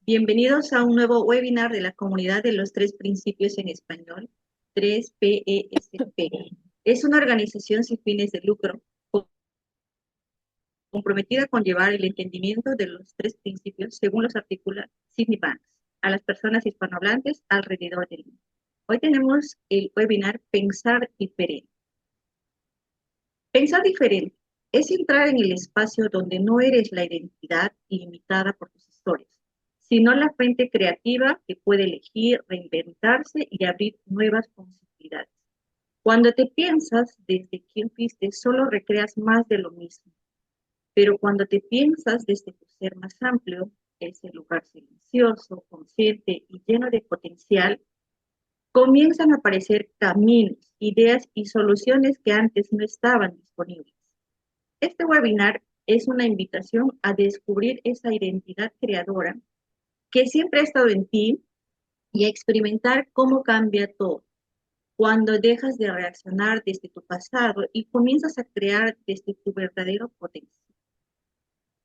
Bienvenidos a un nuevo webinar de la comunidad de los tres principios en español, 3PESP. Es una organización sin fines de lucro comprometida con llevar el entendimiento de los tres principios según los articula Sydney Banks a las personas hispanohablantes alrededor del mundo. Hoy tenemos el webinar Pensar diferente. Pensar diferente es entrar en el espacio donde no eres la identidad limitada por tus historias, sino la frente creativa que puede elegir, reinventarse y abrir nuevas posibilidades. Cuando te piensas desde quien fuiste, solo recreas más de lo mismo. Pero cuando te piensas desde tu ser más amplio, ese lugar silencioso, consciente y lleno de potencial, comienzan a aparecer caminos, ideas y soluciones que antes no estaban disponibles. Este webinar es una invitación a descubrir esa identidad creadora que siempre ha estado en ti y a experimentar cómo cambia todo cuando dejas de reaccionar desde tu pasado y comienzas a crear desde tu verdadero potencial.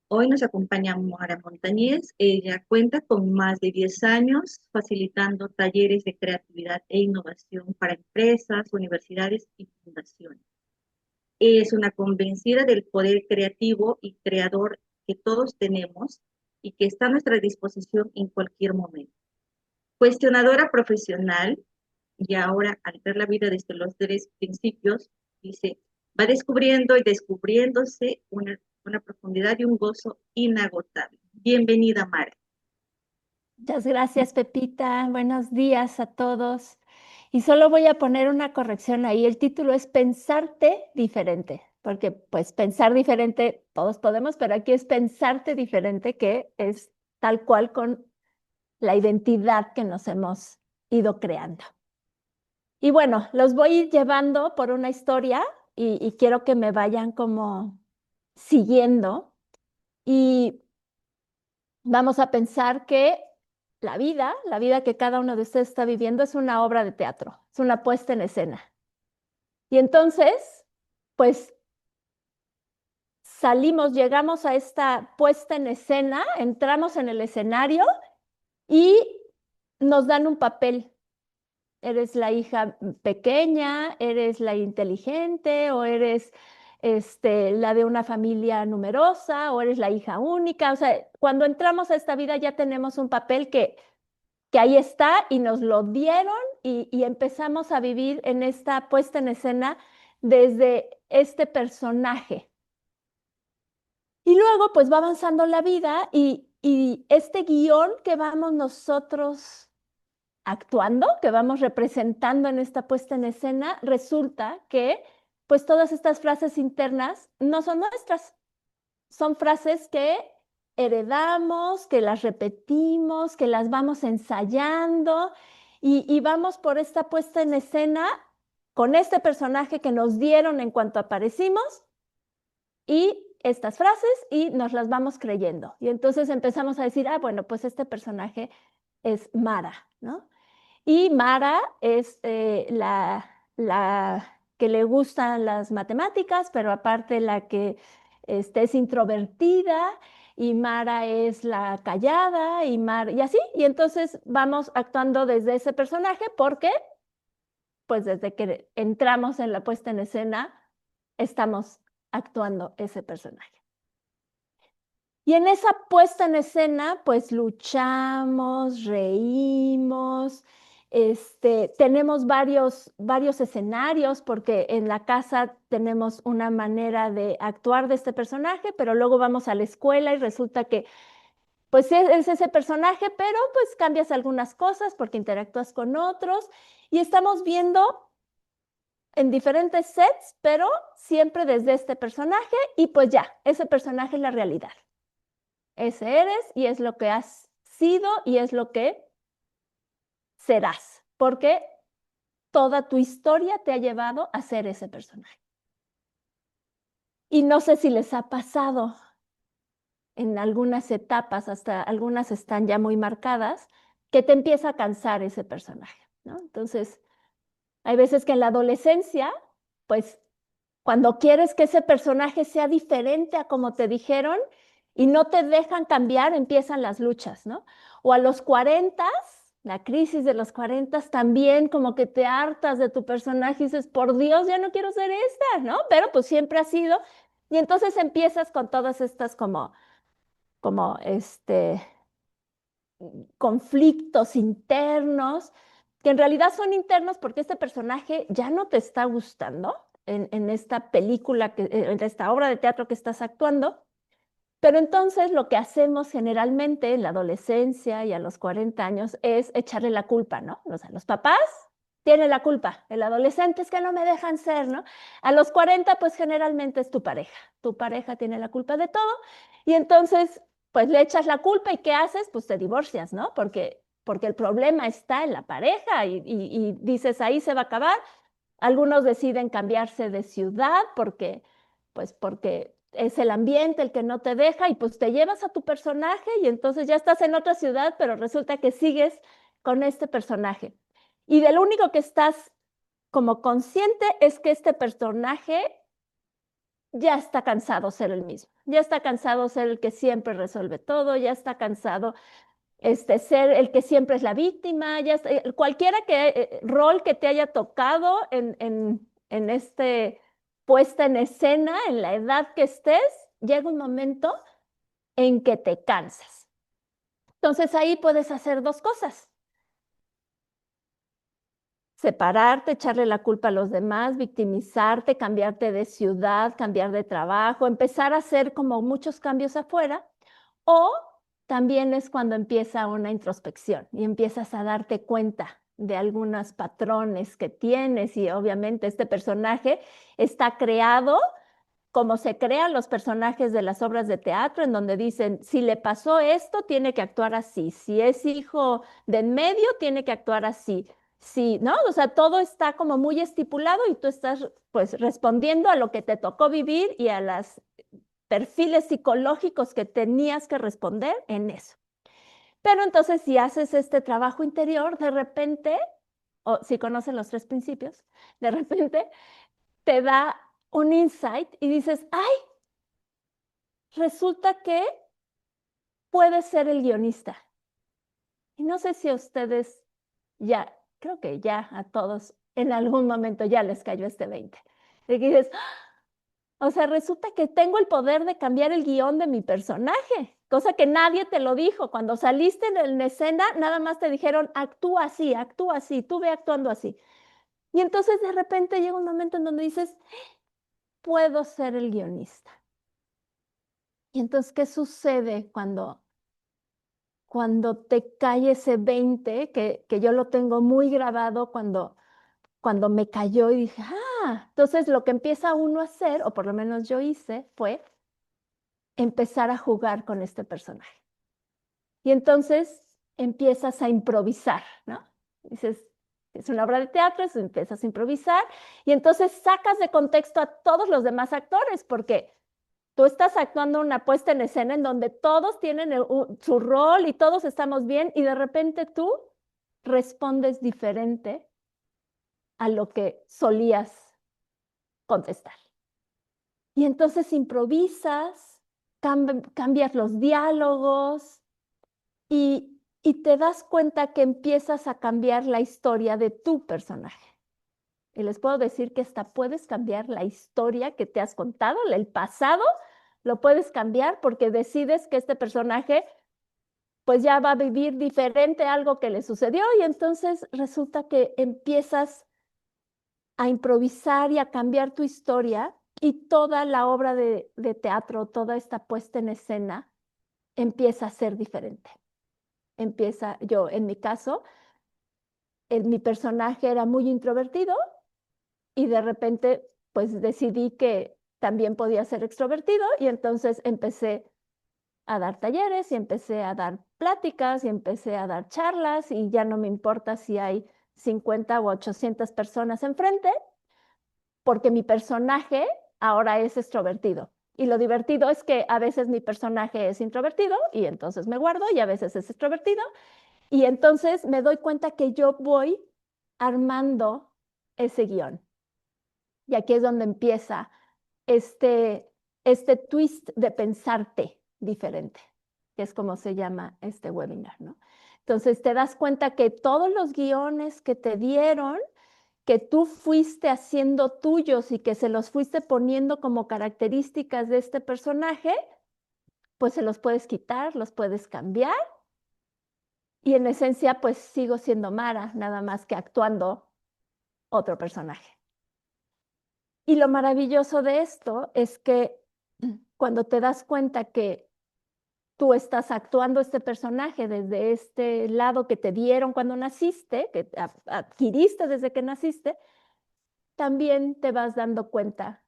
Hoy nos acompaña Mara Montañez. Ella cuenta con más de 10 años facilitando talleres de creatividad e innovación para empresas, universidades y fundaciones. Es una convencida del poder creativo y creador que todos tenemos y que está a nuestra disposición en cualquier momento. Cuestionadora profesional, y ahora al ver la vida desde los tres principios, dice, va descubriendo y descubriéndose una profundidad y un gozo inagotable. Bienvenida, Mara. Muchas gracias, Pepita. Buenos días a todos. Y solo voy a poner una corrección ahí. El título es Pensarte diferente, porque pues pensar diferente todos podemos, pero aquí es pensarte diferente, que es tal cual con la identidad que nos hemos ido creando. Y bueno, los voy a ir llevando por una historia y quiero que me vayan como siguiendo. Y vamos a pensar que la vida que cada uno de ustedes está viviendo es una obra de teatro, es una puesta en escena. Y entonces, pues llegamos a esta puesta en escena, entramos en el escenario y nos dan un papel. Eres la hija pequeña, eres la inteligente, o eres la de una familia numerosa, o eres la hija única. O sea, cuando entramos a esta vida ya tenemos un papel que ahí está y nos lo dieron y empezamos a vivir en esta puesta en escena desde este personaje. Y luego pues va avanzando la vida y este guión que vamos nosotros actuando, que vamos representando en esta puesta en escena, resulta que pues todas estas frases internas no son nuestras, son frases que heredamos, que las repetimos, que las vamos ensayando y vamos por esta puesta en escena con este personaje que nos dieron en cuanto aparecimos y estas frases y nos las vamos creyendo. Y entonces empezamos a decir, bueno, pues este personaje es Mara, ¿no? Y Mara es la que le gustan las matemáticas, pero aparte la que es introvertida, y Mara es la callada, y así. Y entonces vamos actuando desde ese personaje porque, pues desde que entramos en la puesta en escena, estamos actuando ese personaje. Y en esa puesta en escena, pues luchamos, reímos, tenemos varios escenarios, porque en la casa tenemos una manera de actuar de este personaje, pero luego vamos a la escuela y resulta que pues es ese personaje, pero pues cambias algunas cosas porque interactúas con otros y estamos viendo en diferentes sets, pero siempre desde este personaje y pues ya, ese personaje es la realidad. Ese eres y es lo que has sido y es lo que serás, porque toda tu historia te ha llevado a ser ese personaje. Y no sé si les ha pasado en algunas etapas, hasta algunas están ya muy marcadas, que te empieza a cansar ese personaje, ¿no? Entonces, hay veces que en la adolescencia, pues Cuando quieres que ese personaje sea diferente a como te dijeron y no te dejan cambiar, empiezan las luchas, ¿no? O a los 40, la crisis de los 40 también como que te hartas de tu personaje y dices, por Dios, ya no quiero ser esta, ¿no? Pero pues siempre ha sido. Y entonces empiezas con todas estas como conflictos internos, que en realidad son internos porque este personaje ya no te está gustando en esta película, en esta obra de teatro que estás actuando. Pero entonces lo que hacemos generalmente en la adolescencia y a los 40 años es echarle la culpa, ¿no? O sea, los papás tienen la culpa, el adolescente es que no me dejan ser, ¿no? A los 40 pues generalmente es tu pareja tiene la culpa de todo y entonces pues le echas la culpa y ¿qué haces? Pues te divorcias, ¿no? Porque el problema está en la pareja y dices ahí se va a acabar. Algunos deciden cambiarse de ciudad porque es el ambiente el que no te deja y pues te llevas a tu personaje y entonces ya estás en otra ciudad, pero resulta que sigues con este personaje. Y de lo único que estás como consciente es que este personaje ya está cansado ser el mismo, ya está cansado ser el que siempre resuelve todo, ya está cansado ser el que siempre es la víctima, ya cualquiera rol que te haya tocado en puesta en escena, en la edad que estés, llega un momento en que te cansas. Entonces ahí puedes hacer dos cosas. Separarte, echarle la culpa a los demás, victimizarte, cambiarte de ciudad, cambiar de trabajo, empezar a hacer como muchos cambios afuera. O también es cuando empieza una introspección y empiezas a darte cuenta de algunos patrones que tienes y obviamente este personaje está creado como se crean los personajes de las obras de teatro, en donde dicen, si le pasó esto, tiene que actuar así, si es hijo de en medio, tiene que actuar así, sí, ¿no? O sea, todo está como muy estipulado y tú estás pues respondiendo a lo que te tocó vivir y a los perfiles psicológicos que tenías que responder en eso. Pero entonces si haces este trabajo interior, de repente, o si conocen los tres principios, de repente te da un insight y dices, ay, resulta que puede ser el guionista. Y no sé si a ustedes ya, creo que ya a todos en algún momento ya les cayó este 20. De que dices, o sea, resulta que tengo el poder de cambiar el guión de mi personaje, cosa que nadie te lo dijo. Cuando saliste en la escena, nada más te dijeron, actúa así, tú ve actuando así. Y entonces de repente llega un momento en donde dices, puedo ser el guionista. Y entonces, ¿qué sucede cuando te cae ese 20, que yo lo tengo muy grabado cuando me cayó y dije, entonces lo que empieza uno a hacer, o por lo menos yo hice, fue empezar a jugar con este personaje. Y entonces empiezas a improvisar, ¿no? Dices, es una obra de teatro, empiezas a improvisar y entonces sacas de contexto a todos los demás actores, porque tú estás actuando una puesta en escena en donde todos tienen su rol y todos estamos bien y de repente tú respondes diferente a lo que solías contestar. Y entonces improvisas, cambias los diálogos y te das cuenta que empiezas a cambiar la historia de tu personaje. Y les puedo decir que hasta puedes cambiar la historia que te has contado, el pasado, lo puedes cambiar porque decides que este personaje pues ya va a vivir diferente a algo que le sucedió y entonces resulta que empiezas a improvisar y a cambiar tu historia y toda la obra de teatro, toda esta puesta en escena empieza a ser diferente. Yo en mi caso, mi personaje era muy introvertido y de repente pues decidí que también podía ser extrovertido y entonces empecé a dar talleres y empecé a dar pláticas y empecé a dar charlas y ya no me importa si hay 50 u 800 personas enfrente, porque mi personaje ahora es extrovertido. Y lo divertido es que a veces mi personaje es introvertido y entonces me guardo y a veces es extrovertido y entonces me doy cuenta que yo voy armando ese guión. Y aquí es donde empieza este, este twist de pensarte diferente, que es como se llama este webinar, ¿no? Entonces te das cuenta que todos los guiones que te dieron, que tú fuiste haciendo tuyos y que se los fuiste poniendo como características de este personaje, pues se los puedes quitar, los puedes cambiar. Y en esencia, pues sigo siendo Mara, nada más que actuando otro personaje. Y lo maravilloso de esto es que cuando te das cuenta que tú estás actuando este personaje desde este lado que te dieron cuando naciste, que adquiriste desde que naciste, también te vas dando cuenta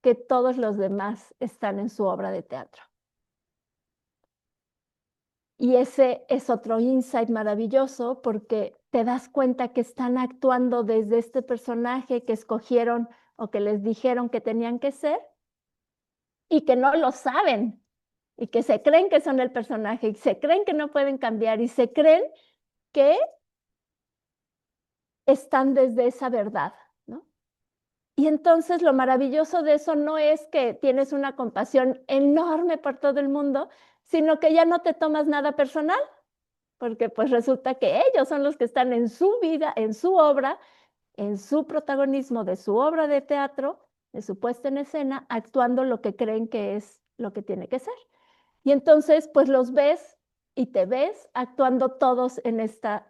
que todos los demás están en su obra de teatro. Y ese es otro insight maravilloso porque te das cuenta que están actuando desde este personaje que escogieron o que les dijeron que tenían que ser y que no lo saben y que se creen que son el personaje y se creen que no pueden cambiar y se creen que están desde esa verdad, ¿no? Y entonces lo maravilloso de eso no es que tienes una compasión enorme por todo el mundo, sino que ya no te tomas nada personal, porque pues resulta que ellos son los que están en su vida, en su obra, en su protagonismo de su obra de teatro, de su puesta en escena, actuando lo que creen que es lo que tiene que ser. Y entonces pues los ves y te ves actuando todos en esta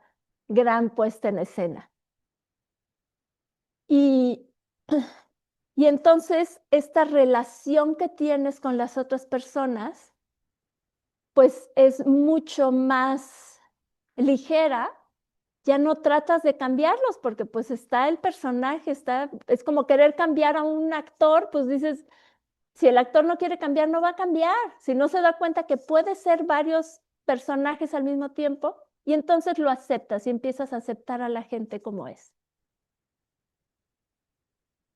gran puesta en escena. Y, y entonces esta relación que tienes con las otras personas, pues es mucho más ligera. Ya no tratas de cambiarlos porque pues está el personaje, es como querer cambiar a un actor, pues dices, si el actor no quiere cambiar, no va a cambiar. Si no se da cuenta que puede ser varios personajes al mismo tiempo, y entonces lo aceptas y empiezas a aceptar a la gente como es.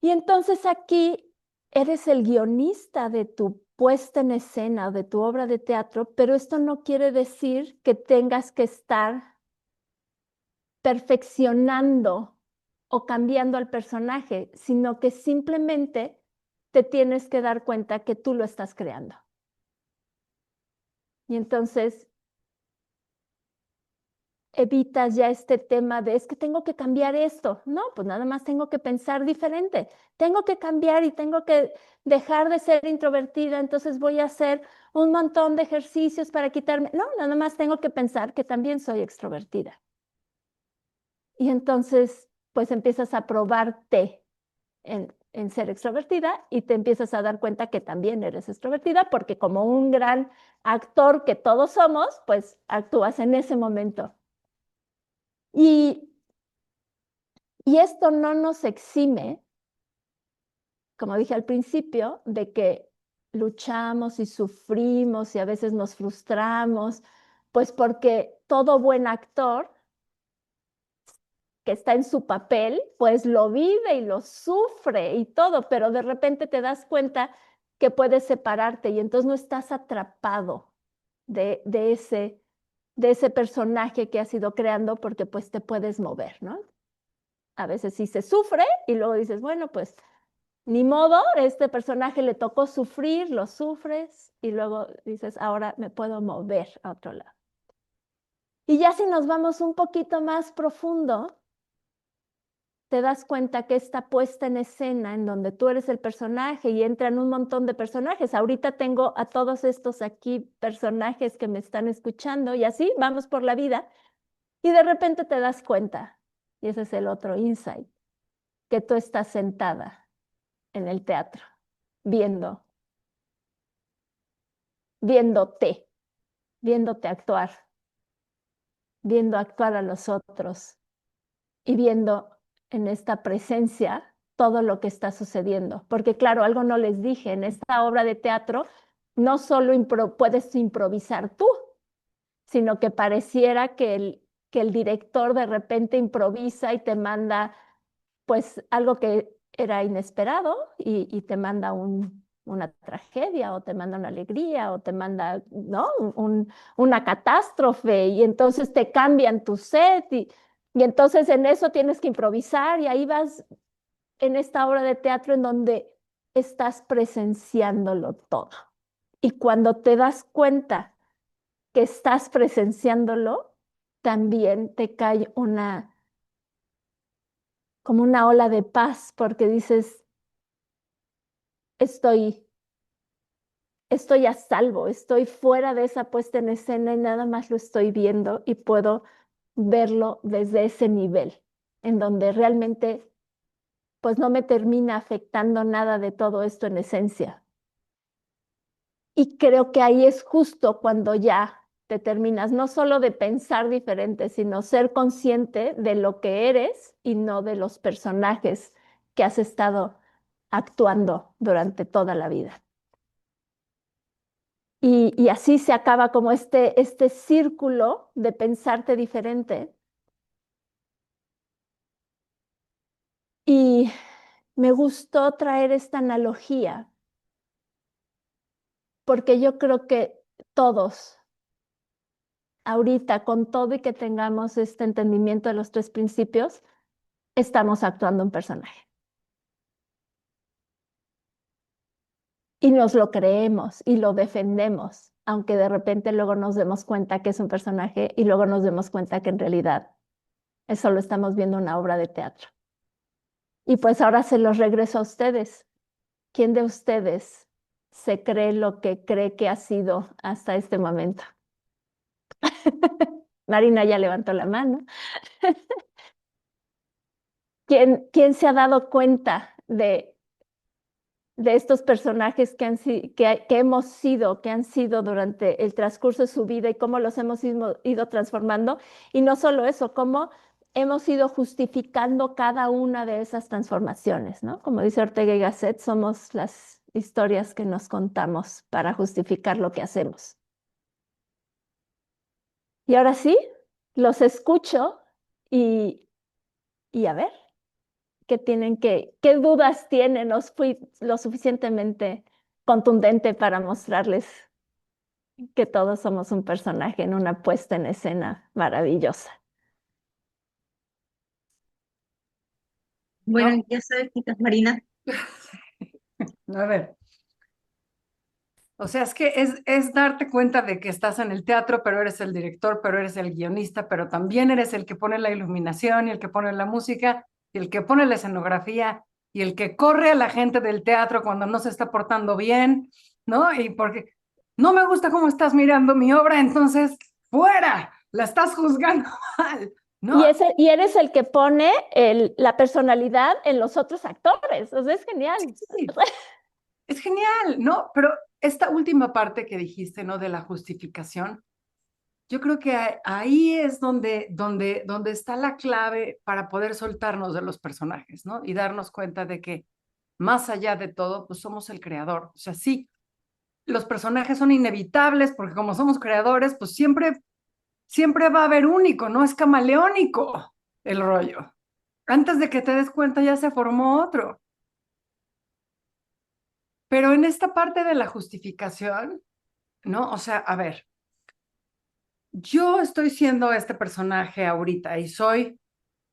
Y entonces aquí eres el guionista de tu puesta en escena o de tu obra de teatro, pero esto no quiere decir que tengas que estar perfeccionando o cambiando al personaje, sino que simplemente te tienes que dar cuenta que tú lo estás creando. Y entonces evitas ya este tema de es que tengo que cambiar esto. No, pues nada más tengo que pensar diferente. Tengo que cambiar y tengo que dejar de ser introvertida, entonces voy a hacer un montón de ejercicios para quitarme. No, nada más tengo que pensar que también soy extrovertida. Y entonces, pues empiezas a probarte en ser extrovertida y te empiezas a dar cuenta que también eres extrovertida porque como un gran actor que todos somos, pues actúas en ese momento. Y, y esto no nos exime, como dije al principio, de que luchamos y sufrimos y a veces nos frustramos, pues porque todo buen actor que está en su papel, pues lo vive y lo sufre y todo, pero de repente te das cuenta que puedes separarte y entonces no estás atrapado de ese personaje que has ido creando porque pues te puedes mover, ¿no? A veces sí se sufre y luego dices, bueno, pues ni modo, este personaje le tocó sufrir, lo sufres y luego dices, ahora me puedo mover a otro lado. Y ya si nos vamos un poquito más profundo, te das cuenta que esta puesta en escena en donde tú eres el personaje y entran un montón de personajes. Ahorita tengo a todos estos aquí personajes que me están escuchando y así vamos por la vida y de repente te das cuenta, y ese es el otro insight, que tú estás sentada en el teatro, viéndote, viéndote actuar, viendo actuar a los otros y viendo en esta presencia todo lo que está sucediendo. Porque claro, algo no les dije, en esta obra de teatro no solo puedes improvisar tú, sino que pareciera que el director de repente improvisa y te manda pues algo que era inesperado y te manda una tragedia o te manda una alegría o te manda, ¿no? Una catástrofe y entonces te cambian tu set y entonces en eso tienes que improvisar y ahí vas en esta obra de teatro en donde estás presenciándolo todo. Y cuando te das cuenta que estás presenciándolo, también te cae como una ola de paz, porque dices, estoy, estoy a salvo, estoy fuera de esa puesta en escena y nada más lo estoy viendo y puedo verlo desde ese nivel, en donde realmente pues no me termina afectando nada de todo esto en esencia. Y creo que ahí es justo cuando ya te terminas no solo de pensar diferente, sino ser consciente de lo que eres y no de los personajes que has estado actuando durante toda la vida. Y así se acaba como este círculo de pensarte diferente. Y me gustó traer esta analogía porque yo creo que todos, ahorita, con todo y que tengamos este entendimiento de los tres principios, estamos actuando un personaje. Y nos lo creemos y lo defendemos, aunque de repente luego nos demos cuenta que es un personaje y luego nos demos cuenta que en realidad es solo estamos viendo una obra de teatro. Y pues ahora se los regreso a ustedes. ¿Quién de ustedes se cree lo que cree que ha sido hasta este momento? Marina ya levantó la mano. ¿Quién se ha dado cuenta de estos personajes que hemos sido, que han sido durante el transcurso de su vida y cómo los hemos ido transformando? Y no solo eso, cómo hemos ido justificando cada una de esas transformaciones, ¿no? Como dice Ortega y Gasset, somos las historias que nos contamos para justificar lo que hacemos. Y ahora sí, los escucho y a ver. ¿Qué dudas tienen? ¿Os fui lo suficientemente contundente para mostrarles que todos somos un personaje en una puesta en escena maravillosa? Bueno, No, ya sabes, chicas, Marina. a ver. O sea, es que es darte cuenta de que estás en el teatro, pero eres el director, pero eres el guionista, pero también eres el que pone la iluminación y el que pone la música y el que pone la escenografía y el que corre a la gente del teatro cuando no se está portando bien, ¿no? Y porque no me gusta cómo estás mirando mi obra, entonces fuera, la estás juzgando mal, ¿no? Y eres el que pone la personalidad en los otros actores. O sea, es genial. Sí, es genial, ¿no? Pero esta última parte que dijiste, ¿no? De la justificación. Yo creo que ahí es donde está la clave para poder soltarnos de los personajes, ¿no? Y darnos cuenta de que más allá de todo, pues somos el creador. O sea, sí, los personajes son inevitables porque como somos creadores, pues siempre va a haber único, ¿no? Es camaleónico el rollo. Antes de que te des cuenta ya se formó otro. Pero en esta parte de la justificación, ¿no? O sea, a ver, yo estoy siendo este personaje ahorita y soy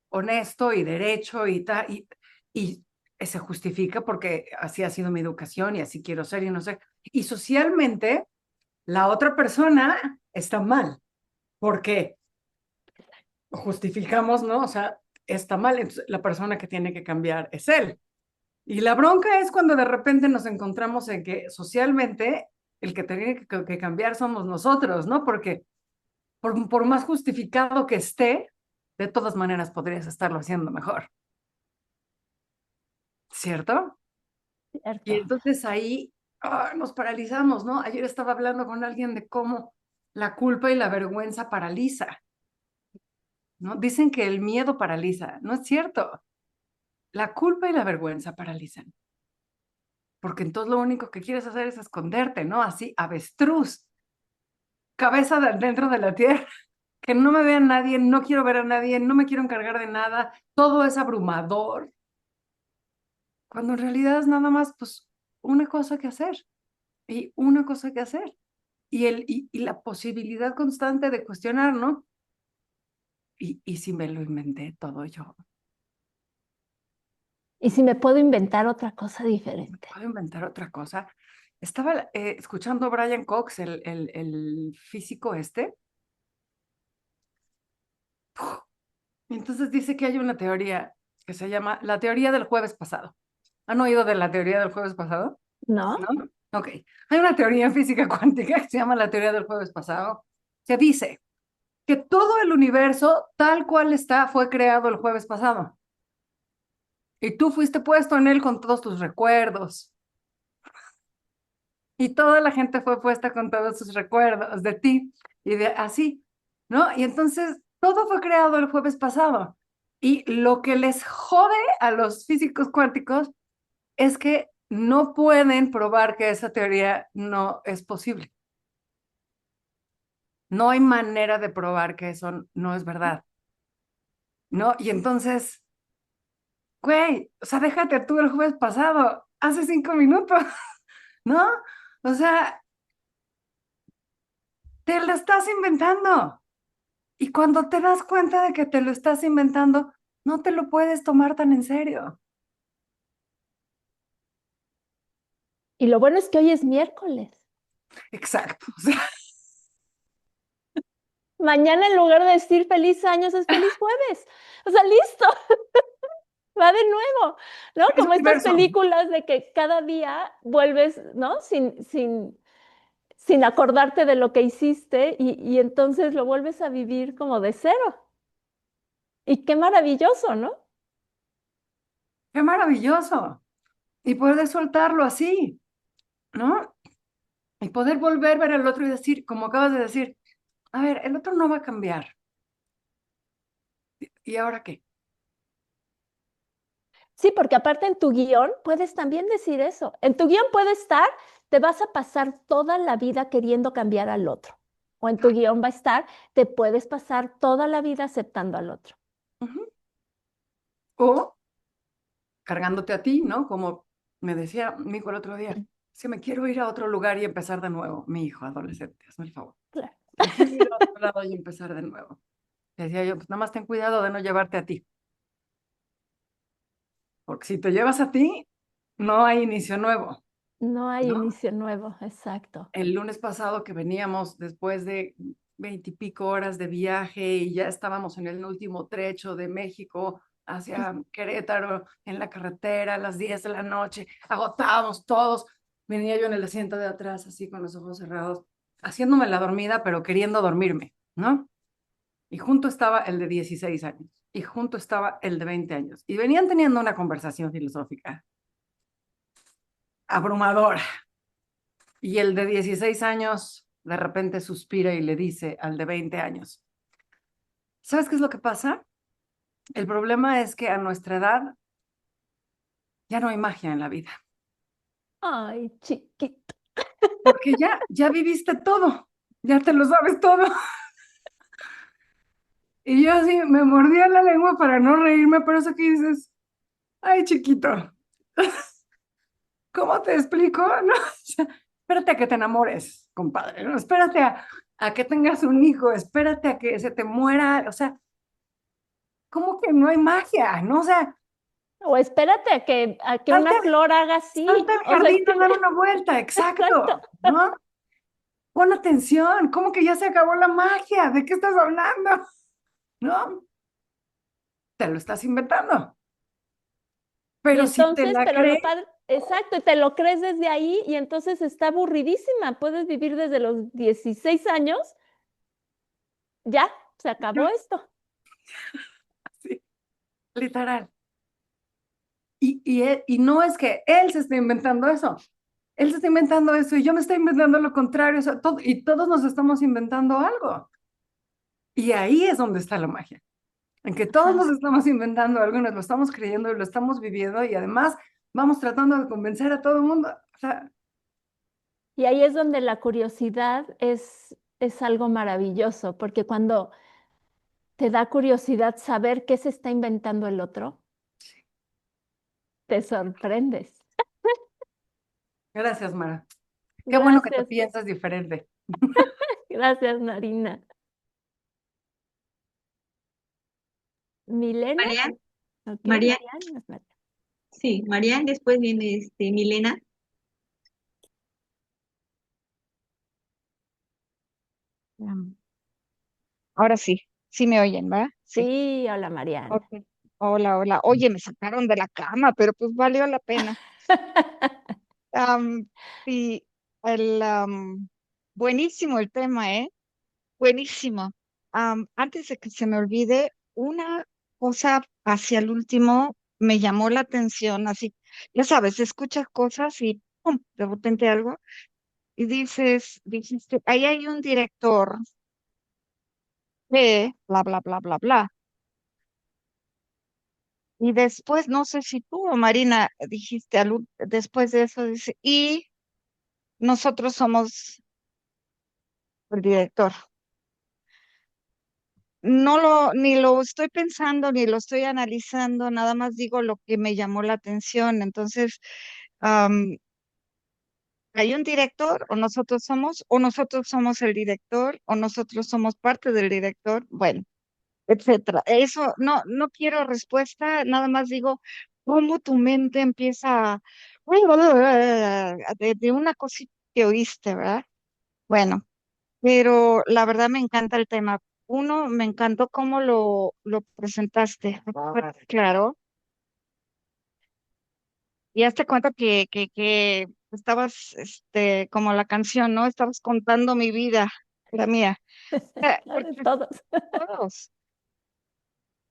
honesto y derecho y se justifica porque así ha sido mi educación y así quiero ser y no sé. Y socialmente, la otra persona está mal porque justificamos, ¿no? O sea, está mal, entonces la persona que tiene que cambiar es él. Y la bronca es cuando de repente nos encontramos en que socialmente el que tiene que cambiar somos nosotros, ¿no? Porque por más justificado que esté, de todas maneras podrías estarlo haciendo mejor. ¿Cierto? Y Cierto. entonces ahí nos paralizamos, ¿no? Ayer estaba hablando con alguien de cómo la culpa y la vergüenza paraliza, ¿no? Dicen que el miedo paraliza, no es cierto. La culpa y la vergüenza paralizan, porque entonces lo único que quieres hacer es esconderte, ¿no? Así, avestruz, cabeza dentro de la tierra, que no me vea nadie, no quiero ver a nadie, no me quiero encargar de nada, todo es abrumador, cuando en realidad es nada más, pues, una cosa que hacer y una cosa que hacer. Y la posibilidad constante de cuestionar, ¿no? Y si me lo inventé todo yo. ¿Y si me puedo inventar otra cosa diferente? Puedo inventar otra cosa. Estaba escuchando a Brian Cox, el físico este. Y entonces dice que hay una teoría que se llama la teoría del jueves pasado. ¿Han oído de la teoría del jueves pasado? ¿No? ¿No? Ok. Hay una teoría en física cuántica que se llama la teoría del jueves pasado, que dice que todo el universo tal cual está fue creado el jueves pasado. Y tú fuiste puesto en él con todos tus recuerdos. Y toda la gente fue puesta con todos sus recuerdos de ti y de así, ¿no? Y entonces todo fue creado el jueves pasado. Y lo que les jode a los físicos cuánticos es que no pueden probar que esa teoría no es posible. No hay manera de probar que eso no es verdad, ¿no? Y entonces, güey, o sea, déjate tú el jueves pasado, hace 5 minutos, ¿no? O sea, te lo estás inventando. Y cuando te das cuenta de que te lo estás inventando, no te lo puedes tomar tan en serio. Y lo bueno es que hoy es miércoles. Exacto. O sea, Mañana en lugar de decir feliz años es feliz jueves. O sea, listo, va de nuevo, ¿no? es Como estas universo. películas de que cada día vuelves, ¿no? Sin acordarte de lo que hiciste y entonces lo vuelves a vivir como de cero. Y qué maravilloso, ¿no? Qué maravilloso. Y poder soltarlo así, ¿no? Y poder volver a ver al otro y decir, como acabas de decir, a ver, el otro no va a cambiar. ¿Y ahora qué? Sí, porque aparte en tu guión puedes también decir eso. En tu guión puede estar, te vas a pasar toda la vida queriendo cambiar al otro. O en tu guión va a estar, te puedes pasar toda la vida aceptando al otro. Ujú. O cargándote a ti, ¿no? Como me decía mi hijo el otro día, si me quiero ir a otro lugar y empezar de nuevo, mi hijo adolescente, hazme el favor. Claro. Me quiero ir a otro lado y empezar de nuevo. Decía yo, pues nada más ten cuidado de no llevarte a ti, porque si te llevas a ti, no hay inicio nuevo, No hay ¿no? inicio nuevo, exacto. El lunes pasado que veníamos después de 20 y pico horas de viaje y ya estábamos en el último trecho de México hacia Querétaro, en la carretera a las 10 de la noche, agotábamos todos. Venía yo en el asiento de atrás, así con los ojos cerrados, haciéndome la dormida, pero queriendo dormirme, ¿no? Y junto estaba el de 16 años y junto estaba el de 20 años. Y venían teniendo una conversación filosófica abrumadora. Y el de 16 años de repente suspira y le dice al de 20 años, ¿sabes qué es lo que pasa? El problema es que a nuestra edad ya no hay magia en la vida, Ay, chiquito. porque ya viviste todo, ya te lo sabes todo. Y yo así me mordía la lengua para no reírme, pero eso que dices, ay chiquito, ¿cómo te explico? No, o sea, espérate a que te enamores, compadre, ¿no? Espérate a que tengas un hijo, espérate a que se te muera, o sea, ¿cómo que no hay magia? ¿No? O sea, O espérate a que una salte, flor haga salte así. al O sea, jardín a dar una vuelta, exacto. exacto, ¿no? Pon atención, ¿cómo que ya se acabó la magia? ¿De qué estás hablando? ¿No? Te lo estás inventando. Y Pero si te entonces, la pero crees, lo padre, exacto, y te lo crees desde ahí y entonces está aburridísima. Puedes vivir desde los 16 años, ya, se acabó esto. sí, literal. Y no es que él se esté inventando eso. Él se está inventando eso y yo me estoy inventando lo contrario. O sea, y todos nos estamos inventando algo. Y ahí es donde está la magia. En que todos Ajá. nos estamos inventando algo y nos lo estamos creyendo y lo estamos viviendo y además vamos tratando de convencer a todo el mundo. O sea, Y ahí es donde la curiosidad es algo maravilloso, porque cuando te da curiosidad saber qué se está inventando el otro, te sorprendes. gracias, Mara. Qué bueno que te Gracias, piensas diferente. gracias, Marina. Milena, Marian, ok, Marian, Mariana. Sí, Marian, después viene Milena. Um, Ahora sí, sí me oyen, ¿verdad? Sí. Sí, hola Mariana. Ok. Hola, hola. Oye, me sacaron de la cama, pero pues valió la pena. Am, sí, buenísimo el tema, ¿eh? Buenísimo. Antes de que se me olvide, una cosa hacia el último me llamó la atención, así, ya sabes, escuchas cosas y ¡pum! De repente algo, y dijiste, ahí hay un director de bla, bla, bla, bla, bla. Y después, no sé si tú o Marina dijiste después de eso, dice, y nosotros somos el director. Ni lo estoy pensando, ni lo estoy analizando, nada más digo lo que me llamó la atención. Entonces, am, hay un director, o nosotros somos el director, o nosotros somos parte del director, bueno, etcétera. Eso, no quiero respuesta, nada más digo cómo tu mente empieza de una cosita que oíste, ¿verdad? Bueno. Pero la verdad me encanta el tema. Uno, me encantó cómo lo presentaste. Claro. Y hazte cuenta que estabas, como la canción, ¿no? Estabas contando mi vida, la mía. La de Porque todos. todos.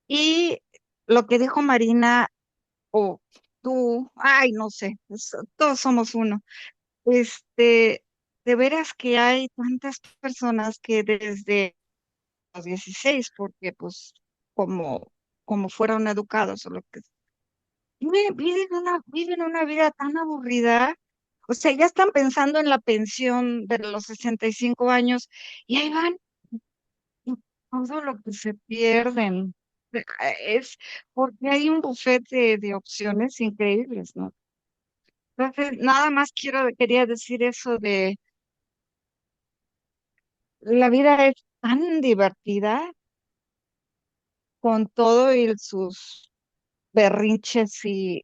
Y lo que dijo Marina, o tú, ay, no sé, todos somos uno. Este, de veras que hay tantas personas que desde los 16 porque pues como, como fueron educados o lo que viven una vida tan aburrida, o sea, ya están pensando en la pensión de los 65 años y ahí van, y todo lo que se pierden. Es porque hay un buffet de opciones increíbles, ¿no? Entonces, nada más quería decir eso de la vida es tan divertida con todo y sus berrinches y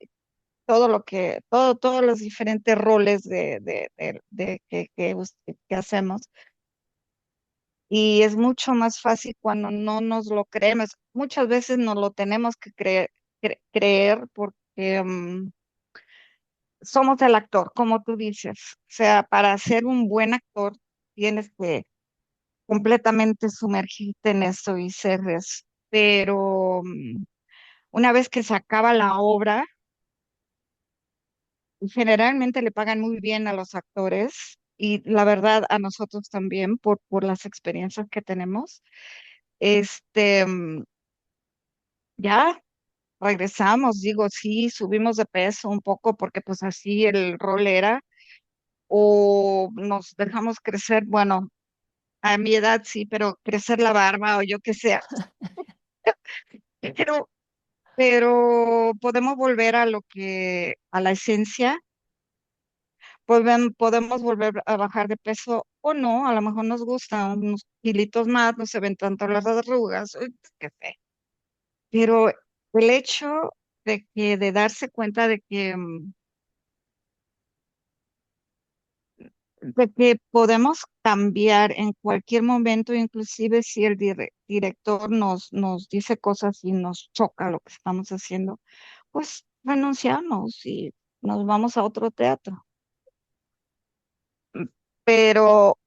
todos los diferentes roles que hacemos. Y es mucho más fácil cuando no nos lo creemos. Muchas veces nos lo tenemos que creer porque somos el actor, como tú dices. O sea, para ser un buen actor tienes que completamente sumergirte en eso y ser eso. Pero una vez que se acaba la obra, generalmente le pagan muy bien a los actores y la verdad a nosotros también por las experiencias que tenemos. Este, ya regresamos, digo, sí, subimos de peso un poco porque pues así el rol era, o nos dejamos crecer, bueno, a mi edad sí, pero crecer la barba o yo qué sé, pero, pero podemos volver a la esencia. Podemos volver a bajar de peso o no, a lo mejor nos gusta unos kilitos más, no se ven tanto las arrugas, qué sé. Pero el hecho de darse cuenta de que podemos cambiar en cualquier momento, inclusive si el director nos dice cosas y nos choca lo que estamos haciendo, pues renunciamos y nos vamos a otro teatro. Pero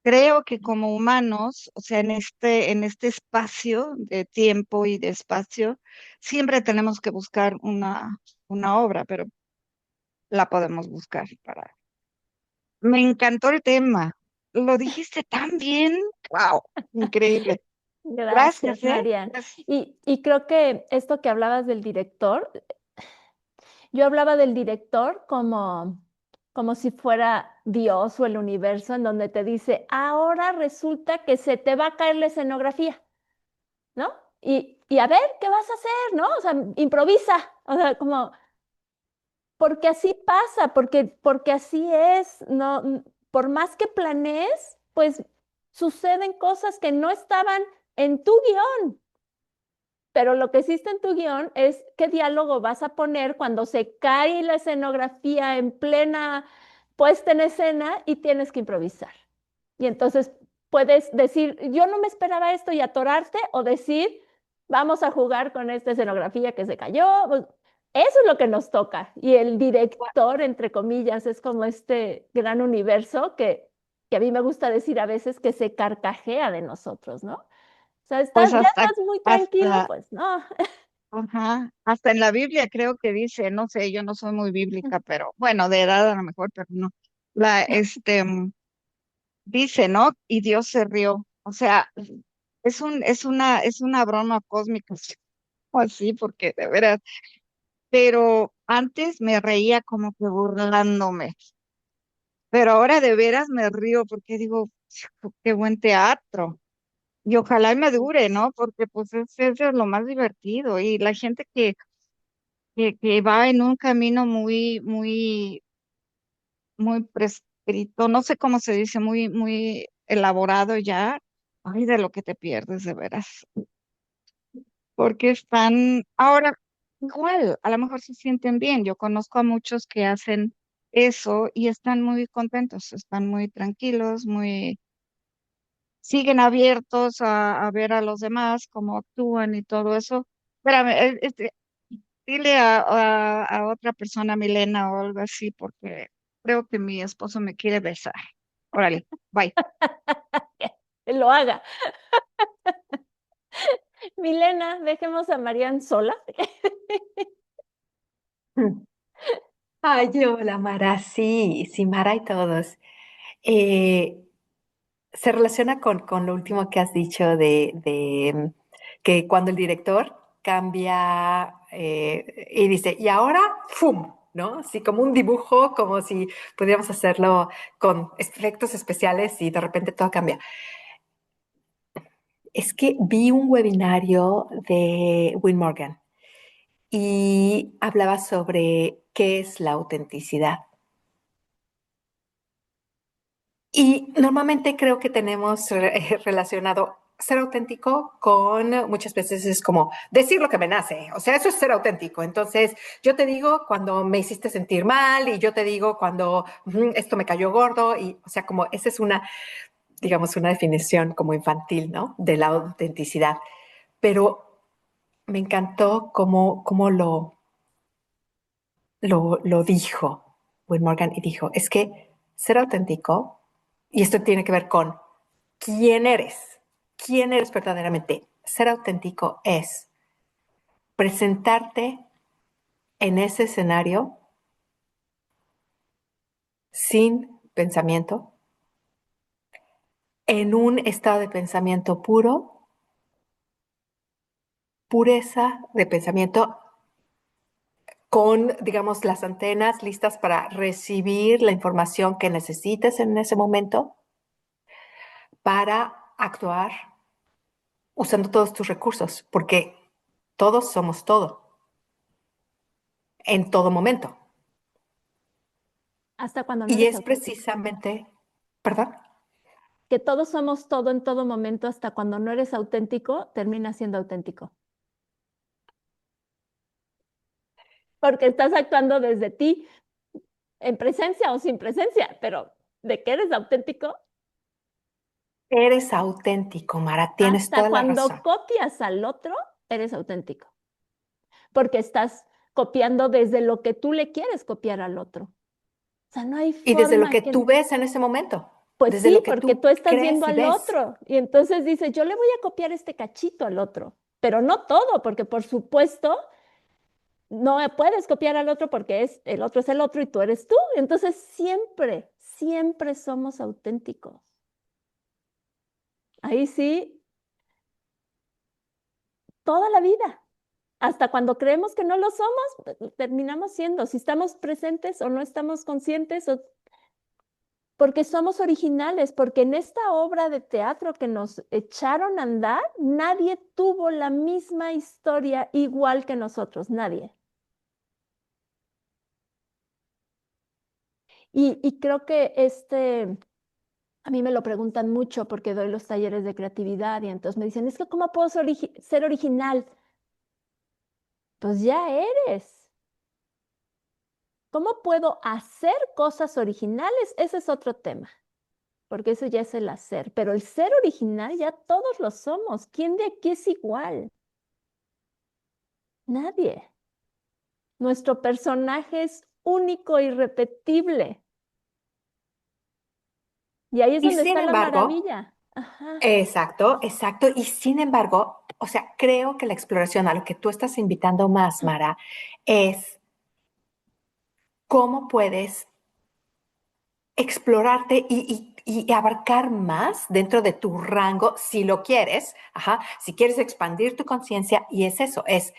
creo que como humanos, o sea, en este espacio de tiempo y de espacio, siempre tenemos que buscar una obra, pero la podemos buscar para. Me encantó el tema. Lo dijiste tan bien. Wow, increíble. Gracias, Gracias, ¿eh? Mariana. Gracias. Y creo que esto que hablabas del director, yo hablaba del director como si fuera Dios o el universo en donde te dice, ahora resulta que se te va a caer la escenografía, ¿no? Y a ver, ¿qué vas a hacer? ¿No? O sea, improvisa. O sea, como, porque así pasa, porque así es, no, por más que planees, pues suceden cosas que no estaban en tu guión, pero lo que existe en tu guión es qué diálogo vas a poner cuando se cae la escenografía en plena puesta en escena y tienes que improvisar. Y entonces puedes decir, yo no me esperaba esto y atorarte, o decir, vamos a jugar con esta escenografía que se cayó. Pues, eso es lo que nos toca. Y el director, entre comillas, es como este gran universo que a mí me gusta decir a veces que se carcajea de nosotros, ¿no? O sea, Pues ya estás muy tranquilo, hasta, pues no. ajá, hasta en la Biblia creo que dice, no sé, yo no soy muy bíblica, pero bueno, de edad a lo mejor, pero no. Dice, ¿no? Y Dios se rió. O sea, es una broma cósmica, o así, porque de veras, pero antes me reía como que burlándome, pero ahora de veras me río porque digo, qué buen teatro. Y ojalá y me dure, ¿no? Porque pues eso es lo más divertido. Y la gente que va en un camino muy prescrito, no sé cómo se dice, muy elaborado ya, ay, de lo que te pierdes de veras. Porque están, ahora, igual, a lo mejor se sienten bien. Yo conozco a muchos que hacen eso y están muy contentos, están muy tranquilos, siguen abiertos a ver a los demás, cómo actúan y todo eso. Espérame, dile a otra persona, Milena o algo así, porque creo que mi esposo me quiere besar. Órale, bye. Que lo haga. Milena, dejemos a Marian sola. Ay, hola, Mara. Sí, sí, Mara y todos. Eh, Se relaciona con lo último que has dicho de que cuando el director cambia y dice, y ahora, ¡fum! ¿No? Así como un dibujo, como si pudiéramos hacerlo con efectos especiales y de repente todo cambia. Es que vi un webinario de Will Morgan y hablaba sobre qué es la autenticidad. Y normalmente creo que tenemos relacionado ser auténtico con muchas veces es como decir lo que me nace, o sea, eso es ser auténtico. Entonces, yo te digo cuando me hiciste sentir mal y yo te digo cuando esto me cayó gordo y, o sea, como esa es una, digamos, una definición como infantil, ¿no? De la autenticidad. Pero me encantó cómo lo dijo Will Morgan y dijo, es que ser auténtico, y esto tiene que ver con quién eres verdaderamente. Ser auténtico es presentarte en ese escenario sin pensamiento, en un estado de pensamiento puro, pureza de pensamiento, con, digamos, las antenas listas para recibir la información que necesites en ese momento, para actuar usando todos tus recursos, porque todos somos todo, en todo momento. Hasta cuando no Y eres es auténtico. precisamente, perdón, Que todos somos todo en todo momento, hasta cuando no eres auténtico, terminas siendo auténtico. Porque estás actuando desde ti, en presencia o sin presencia, pero de que eres auténtico, eres auténtico, Mara, tienes hasta toda la cuando razón. copias al otro, eres auténtico. Porque estás copiando desde lo que tú le quieres copiar al otro. O sea, no hay Y desde lo forma que que... tú ves en ese momento, Pues desde lo sí, que porque tú tú estás crees viendo y al ves. otro y entonces dices, yo le voy a copiar este cachito al otro, pero no todo, porque por supuesto no puedes copiar al otro porque el otro es el otro y tú eres tú. Entonces siempre, siempre somos auténticos. Ahí sí, toda la vida. Hasta cuando creemos que no lo somos, terminamos siendo, si estamos presentes o no estamos conscientes, porque somos originales, porque en esta obra de teatro que nos echaron a andar, nadie tuvo la misma historia igual que nosotros, nadie. Y creo que a mí me lo preguntan mucho porque doy los talleres de creatividad y entonces me dicen, es que ¿cómo puedo ser original? Pues ya eres. ¿Cómo puedo hacer cosas originales? Ese es otro tema, porque eso ya es el hacer, pero el ser original ya todos lo somos. ¿Quién de aquí es igual? Nadie. Nuestro personaje es único e irrepetible. Y ahí es Y donde sin está la embargo, maravilla. Ajá. exacto, exacto. Y sin embargo, o sea, creo que la exploración a lo que tú estás invitando más, Mara, es cómo puedes explorarte y abarcar más dentro de tu rango, si lo quieres, ajá, si quieres expandir tu conciencia, y es eso, es,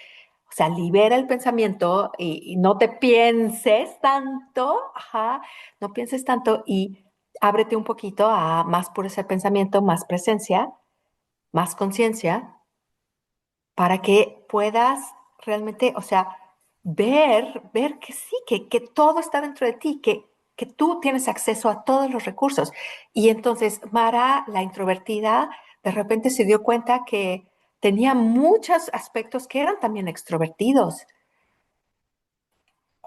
o sea, libera el pensamiento y no te pienses tanto, ajá, no pienses tanto y ábrete un poquito a más pureza de pensamiento, más presencia, más conciencia, para que puedas realmente, o sea, ver que sí, que todo está dentro de ti, que tú tienes acceso a todos los recursos. Y entonces Mara, la introvertida, de repente se dio cuenta que tenía muchos aspectos que eran también extrovertidos.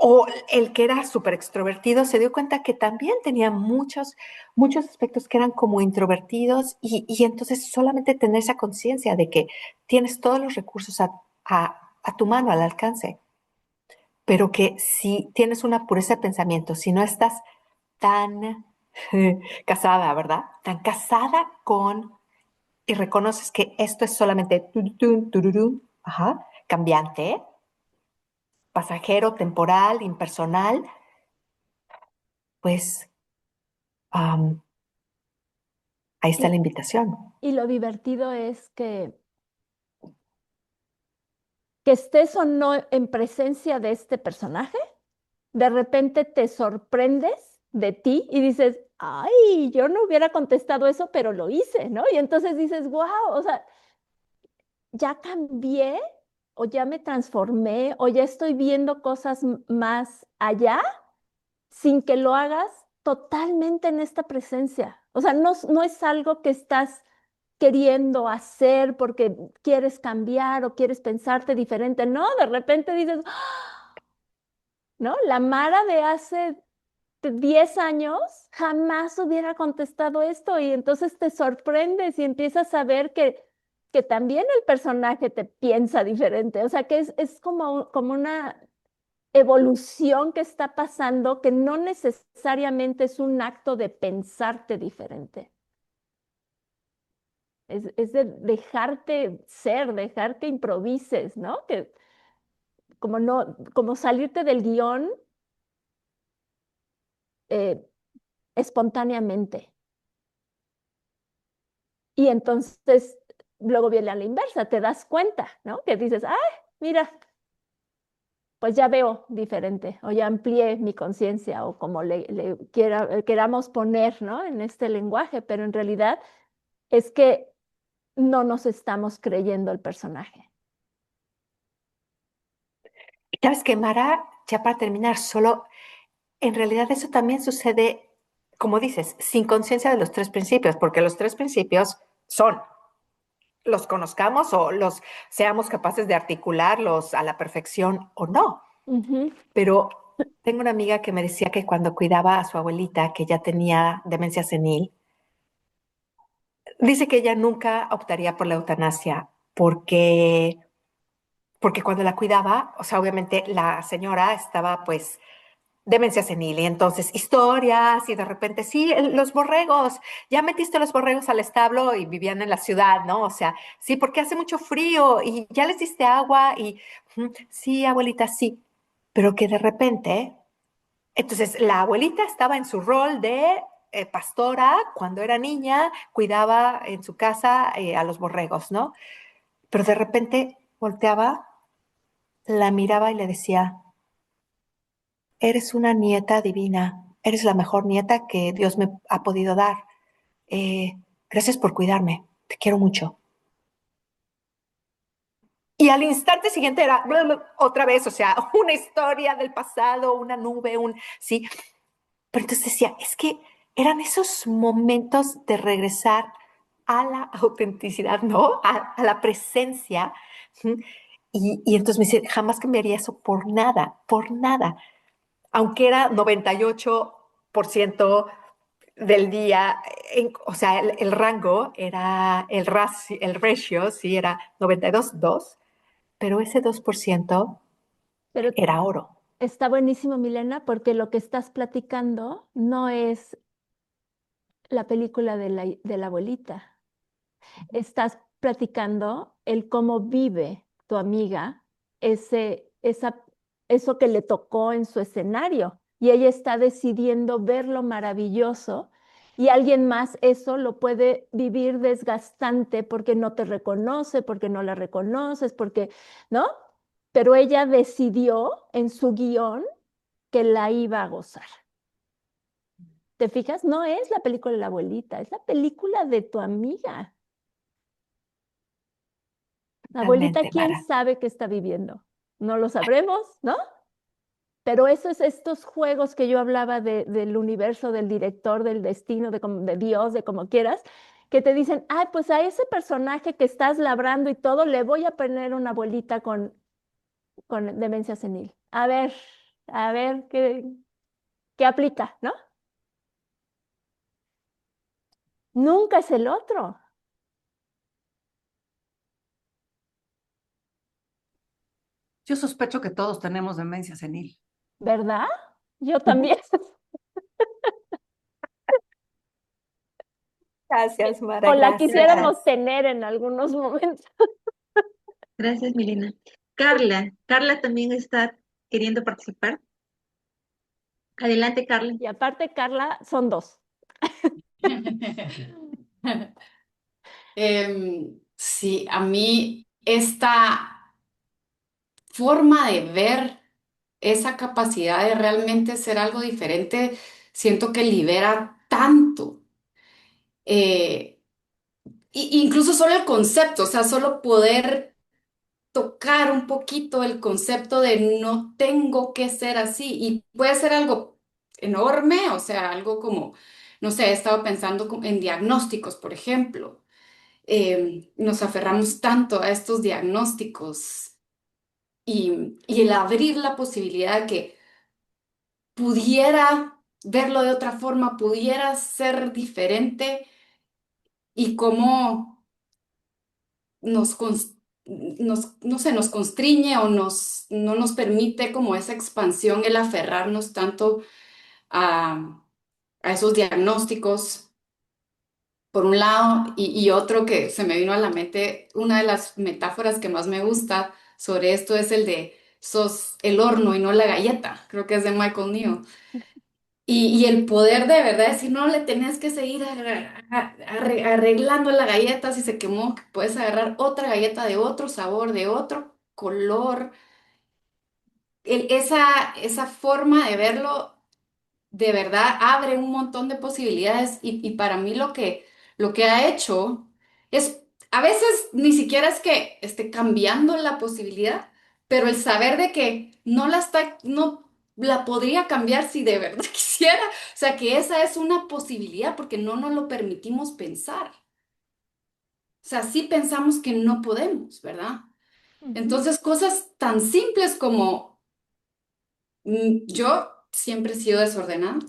O el que era súper extrovertido se dio cuenta que también tenía muchos aspectos que eran como introvertidos y entonces solamente tener esa conciencia de que tienes todos los recursos a tu mano, al alcance, pero que si tienes una pureza de pensamiento, si no estás tan casada, ¿verdad? Tan casada con y reconoces que esto es solamente tururún, tururún, ajá, cambiante, pasajero, temporal, impersonal, pues Am, ahí está Y, la invitación. y lo divertido es que estés o no en presencia de este personaje, de repente te sorprendes de ti y dices, ay, yo no hubiera contestado eso, pero lo hice, ¿no? Y entonces dices, wow, o sea, ya cambié o ya me transformé o ya estoy viendo cosas más allá sin que lo hagas totalmente en esta presencia. O sea, no es algo que estás queriendo hacer porque quieres cambiar o quieres pensarte diferente. No, de repente dices, ¿no? La Mara de hace 10 años jamás hubiera contestado esto y entonces te sorprendes y empiezas a ver que también el personaje te piensa diferente. O sea, que es como una evolución que está pasando que no necesariamente es un acto de pensarte diferente. Es de dejarte ser, dejar que improvises, ¿no? Que como no, como salirte del guión eh, espontáneamente. Y entonces luego viene a la inversa, te das cuenta, ¿no? Que dices, ay, mira, pues ya veo diferente o ya amplié mi conciencia o como queramos poner, ¿no? En este lenguaje, pero en realidad es que no nos estamos creyendo el personaje. ¿Sabes qué, Mara? Ya para terminar, solo en realidad eso también sucede, como dices, sin conciencia de los tres principios, porque los tres principios son, los conozcamos o los seamos capaces de articularlos a la perfección o no. Ujú. Pero tengo una amiga que me decía que cuando cuidaba a su abuelita, que ya tenía demencia senil, dice que ella nunca optaría por la eutanasia porque cuando la cuidaba, o sea, obviamente la señora estaba pues demencia senil y entonces historias y de repente, sí, los borregos, ya metiste los borregos al establo y vivían en la ciudad, ¿no? O sea, sí, porque hace mucho frío y ya les diste agua y sí, abuelita, sí, pero que de repente, entonces la abuelita estaba en su rol de pastora cuando era niña, cuidaba en su casa a los borregos, ¿no? Pero de repente volteaba, la miraba y le decía, eres una nieta divina, eres la mejor nieta que Dios me ha podido dar. Eh, gracias por cuidarme, te quiero mucho. Y al instante siguiente era bla, bla, otra vez, o sea, una historia del pasado, una nube, sí. Pero entonces decía, es que eran esos momentos de regresar a la autenticidad, ¿no? A la presencia. Y entonces me dice, jamás cambiaría eso por nada, por nada. Aunque era 98% del día, o sea, el rango era, el ratio, sí, era 92-2, pero ese 2% Pero era oro. está buenísimo, Milena, porque lo que estás platicando no es la película de la abuelita. Estás platicando el cómo vive tu amiga eso que le tocó en su escenario. Y ella está decidiendo ver lo maravilloso y alguien más eso lo puede vivir desgastante porque no te reconoce, porque no la reconoces, porque, ¿no? Pero ella decidió en su guión que la iba a gozar. ¿Te fijas? No es la película de la abuelita, es la película de tu amiga. La abuelita, Totalmente, ¿quién Mara. sabe qué está viviendo? No lo sabremos, ¿no? Pero eso es estos juegos que yo hablaba del universo, del director, del destino, de Dios, de como quieras, que te dicen, ay, pues a ese personaje que estás labrando y todo, le voy a poner una abuelita con demencia senil. A ver qué aplica, ¿no? Nunca es el otro, Yo sospecho que todos tenemos demencia senil. ¿verdad? Yo también. Gracias, Mara, O la gracias. quisiéramos tener en algunos momentos. Gracias, Milena. Carla también está queriendo participar. Adelante, Carla. Y aparte, Carla, son dos. Sí, a mí esta forma de ver esa capacidad de realmente ser algo diferente, siento que libera tanto. Eh, incluso solo el concepto, o sea, solo poder tocar un poquito el concepto de no tengo que ser así. Y puede ser algo enorme, o sea, algo como, no sé, he estado pensando en diagnósticos, por ejemplo. Nos aferramos tanto a estos diagnósticos y el abrir la posibilidad de que pudiera verlo de otra forma, pudiera ser diferente y cómo nos, no sé, nos constriñe o no nos permite como esa expansión, el aferrarnos tanto a esos diagnósticos, por un lado, y otro que se me vino a la mente, una de las metáforas que más me gusta sobre esto es el de sos el horno y no la galleta, creo que es de Michael Neal. Y el poder de verdad decir, no le tenés que seguir arreglando la galleta si se quemó, que puedes agarrar otra galleta de otro sabor, de otro color. Esa forma de verlo de verdad abre un montón de posibilidades y para mí lo que ha hecho es, a veces ni siquiera es que esté cambiando la posibilidad, pero el saber de que no la podría cambiar si de verdad quisiera, o sea que esa es una posibilidad porque no nos lo permitimos pensar. O sea, sí pensamos que no podemos, ¿verdad? Ujú. Entonces, cosas tan simples como yo siempre he sido desordenada.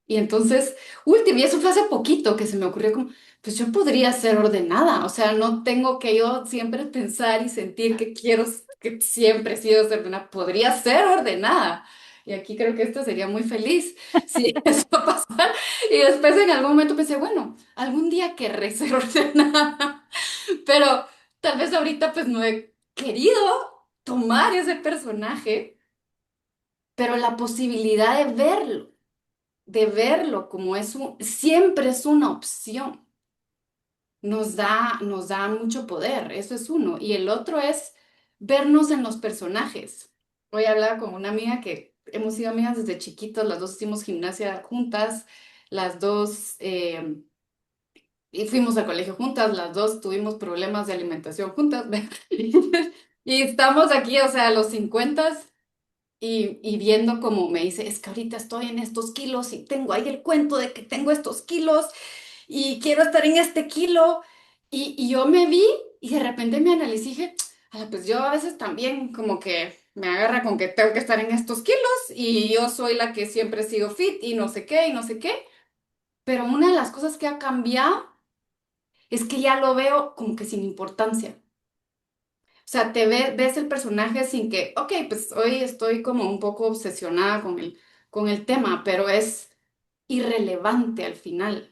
Y entonces, último, y eso fue hace poquito que se me ocurrió como, pues yo podría ser ordenada, o sea, no tengo que yo siempre pensar y sentir que quiero, que siempre he sido desordenada, podría ser ordenada. Y aquí creo que esto sería muy feliz si eso pasara. Y después en algún momento pensé, bueno, algún día querré ser ordenada, pero tal vez ahorita pues no he querido tomar ese personaje, pero la posibilidad de verlo como siempre es una opción, nos da mucho poder, eso es uno. Y el otro es vernos en los personajes. Hoy hablaba con una amiga que hemos sido amigas desde chiquitos, las dos hicimos gimnasia juntas, las dos y fuimos al colegio juntas, las dos tuvimos problemas de alimentación juntas. Y estamos aquí, o sea, a los 50 y viendo como me dice, es que ahorita estoy en estos kilos y tengo ahí el cuento de que tengo estos kilos y quiero estar en este kilo. Y yo me vi y de repente me analicé y dije, Pues yo a veces también como que me agarra con que tengo que estar en estos kilos y yo soy la que siempre he sido fit y no sé qué y no sé qué. Pero una de las cosas que ha cambiado es que ya lo veo como que sin importancia. O sea, ves el personaje sin que, ok, pues hoy estoy como un poco obsesionada con el tema, pero es irrelevante al final.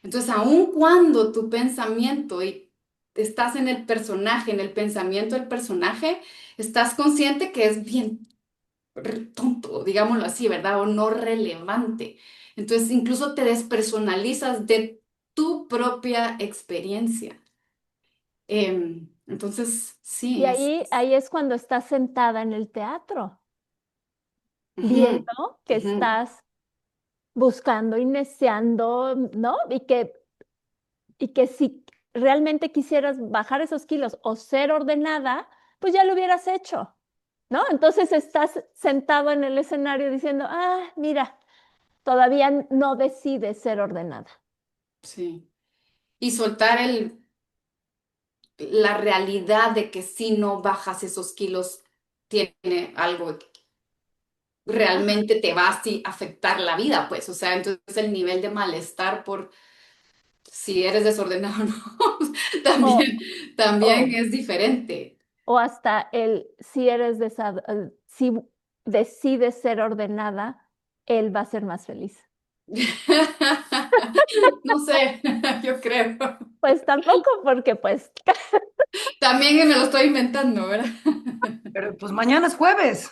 Entonces, aun cuando tu pensamiento y estás en el personaje, en el pensamiento del personaje, estás consciente que es bien tonto, digámoslo así, ¿verdad? O no relevante. Entonces, incluso te despersonalizas de tu propia experiencia. Entonces, Y sí, ahí es cuando estás sentada en el teatro, ujú, viendo que ujú. estás buscando, iniciando, ¿no? Y que si realmente quisieras bajar esos kilos o ser ordenada, pues ya lo hubieras hecho, ¿no? Entonces estás sentado en el escenario diciendo, mira, todavía no decides ser ordenada. Sí. Y soltar la realidad de que si no bajas esos kilos, tiene algo que Ajá. realmente te va a así afectar la vida, pues. O sea, entonces el nivel de malestar por si eres desordenado o no, O, también o, es diferente. o hasta si decides ser ordenada, él va a ser más feliz. No sé, yo creo. Pues tampoco, porque pues También me lo estoy inventando, ¿verdad? Pero pues mañana es jueves.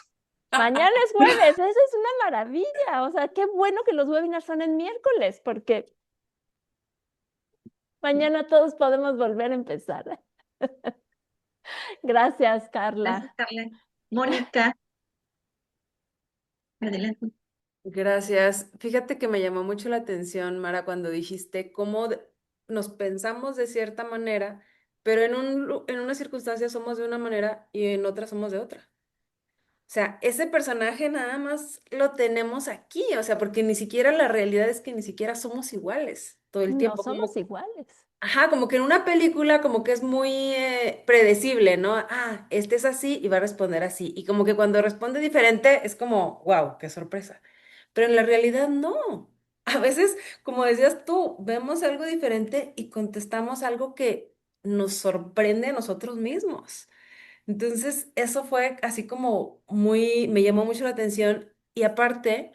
mañana es jueves, eso es una maravilla. O sea, qué bueno que los webinars son en miércoles, porque mañana todos podemos volver a empezar. Gracias, Gracias, Carla. Carla. Mónica, adelante. Gracias. Fíjate que me llamó mucho la atención, Mara, cuando dijiste cómo nos pensamos de cierta manera, pero en una circunstancia somos de una manera y en otra somos de otra. O sea, ese personaje nada más lo tenemos aquí, o sea, porque ni siquiera la realidad es que ni siquiera somos iguales todo el No tiempo, somos como, iguales. ajá, como que en una película como que es muy predecible, ¿no? Este es así y va a responder así. Y como que cuando responde diferente es como, wow, qué sorpresa. Pero en la realidad no. A veces, como decías tú, vemos algo diferente y contestamos algo que nos sorprende a nosotros mismos. Entonces, eso fue así como me llamó mucho la atención y aparte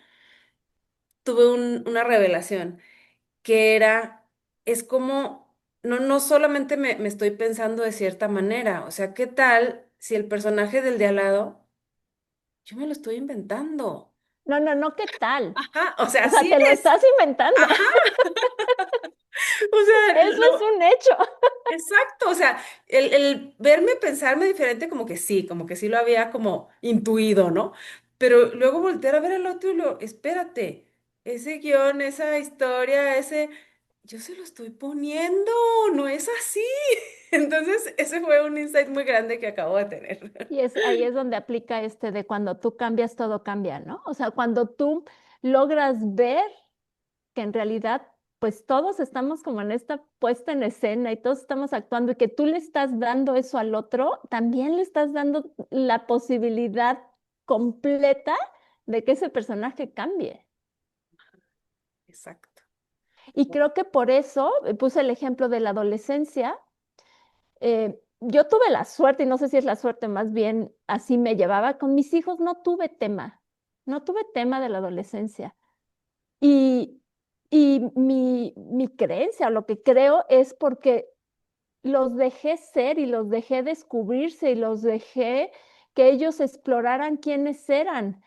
tuve una revelación que es como, no solamente me estoy pensando de cierta manera, o sea, ¿qué tal si el personaje del de al lado, yo me lo estoy inventando? No, no, no, ¿qué tal? Ajá, o sea, O sea, sí te lo es. estás inventando. Ajá, o sea, Eso es un hecho. exacto, o sea, el verme pensarme diferente como que sí lo había como intuido, ¿no? Pero luego voltear a ver al otro y espérate, ese guión, esa historia, yo se lo estoy poniendo, no es así. Entonces, ese fue un insight muy grande que acabo de tener. Y ahí es donde aplica de cuando tú cambias, todo cambia, ¿no? O sea, cuando tú logras ver que en realidad, pues todos estamos como en esta puesta en escena y todos estamos actuando y que tú le estás dando eso al otro, también le estás dando la posibilidad completa de que ese personaje cambie. Exacto. Y creo que por eso puse el ejemplo de la adolescencia. Yo tuve la suerte, y no sé si es la suerte, más bien así me llevaba con mis hijos, no tuve tema de la adolescencia. Y, y mi creencia, o lo que creo, es porque los dejé ser y los dejé descubrirse y los dejé que ellos exploraran quiénes eran.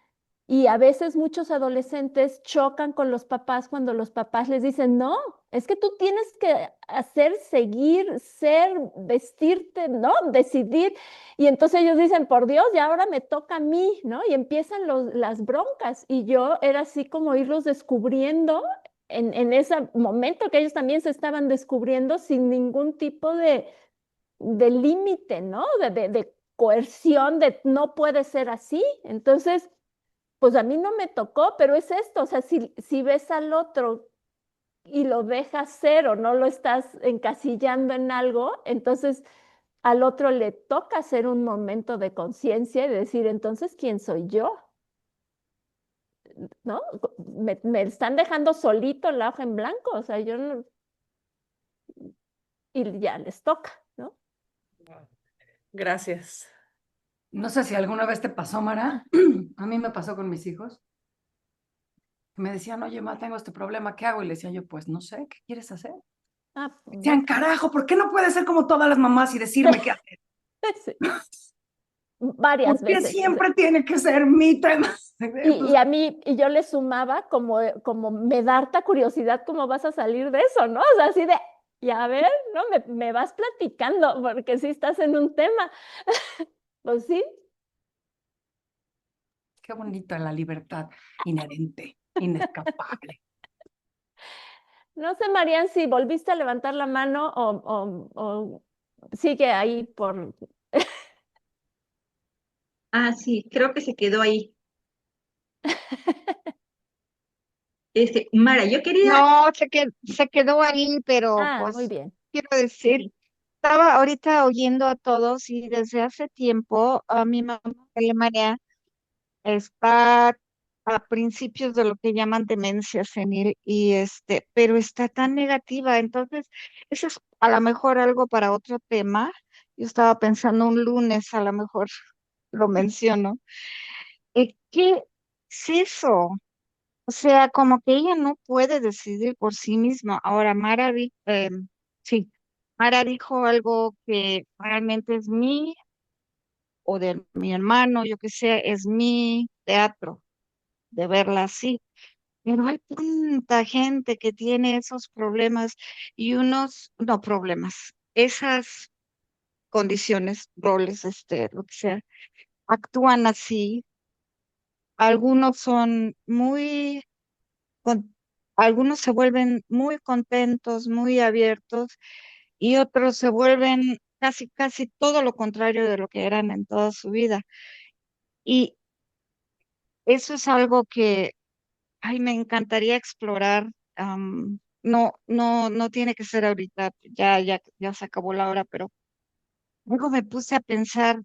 Y a veces muchos adolescentes chocan con los papás cuando los papás les dicen, no, es que tú tienes que hacer, seguir, ser, vestirte, ¿no? Decidir. Y entonces ellos dicen, por Dios, ya ahora me toca a mí, ¿no? Y empiezan las broncas. Y yo era así como irlos descubriendo en ese momento que ellos también se estaban descubriendo sin ningún tipo de límite, ¿no? De coerción, de no puede ser así. Entonces, pues a mí no me tocó, pero es esto, o sea, si ves al otro y lo dejas ser o no lo estás encasillando en algo, entonces al otro le toca hacer un momento de conciencia y decir, entonces, ¿quién soy yo? ¿No? Me están dejando solito la hoja en blanco, o sea, yo no, y ya les toca, ¿no? Gracias. No sé si alguna vez te pasó, Mara. A mí me pasó con mis hijos. Me decían, oye, ma, tengo este problema, ¿qué hago? Y le decía yo, pues no sé, ¿qué quieres hacer? Ah, Decían, carajo, ¿por qué no puedes ser como todas las mamás y decirme qué hacer? sí, varias ¿Por qué veces. siempre tiene que ser mi tema? Y a mí, y yo le sumaba como me da harta curiosidad cómo vas a salir de eso, ¿no? O sea, así de, y a ver, ¿no? Me vas platicando, porque sí estás en un tema. Pues sí, Qué bonita la libertad inherente, inescapable. no sé, Marian, si volviste a levantar la mano o sigue ahí por... Ah, sí, creo que se quedó ahí. Mara, yo quería, No, se quedó ahí, pero Ah, muy pues bien. quiero decir, estaba ahorita oyendo a todos y desde hace tiempo a mi mamá María está a principios de lo que llaman demencia senil y pero está tan negativa, entonces eso es a lo mejor algo para otro tema. Yo estaba pensando un lunes, a lo mejor lo menciono. ¿Qué es eso? O sea, como que ella no puede decidir por sí misma. Ahora, sí, Mara dijo algo que realmente es o de mi hermano, yo que sé, es mi teatro, de verla así. Pero hay tanta gente que tiene esos problemas y no problemas, esas condiciones, roles, lo que sea, actúan así. Algunos son con- algunos se vuelven muy contentos, muy abiertos y otros se vuelven casi todo lo contrario de lo que eran en toda su vida. Y eso es algo que, ay, me encantaría explorar. No tiene que ser ahorita, ya se acabó la hora, pero luego me puse a pensar,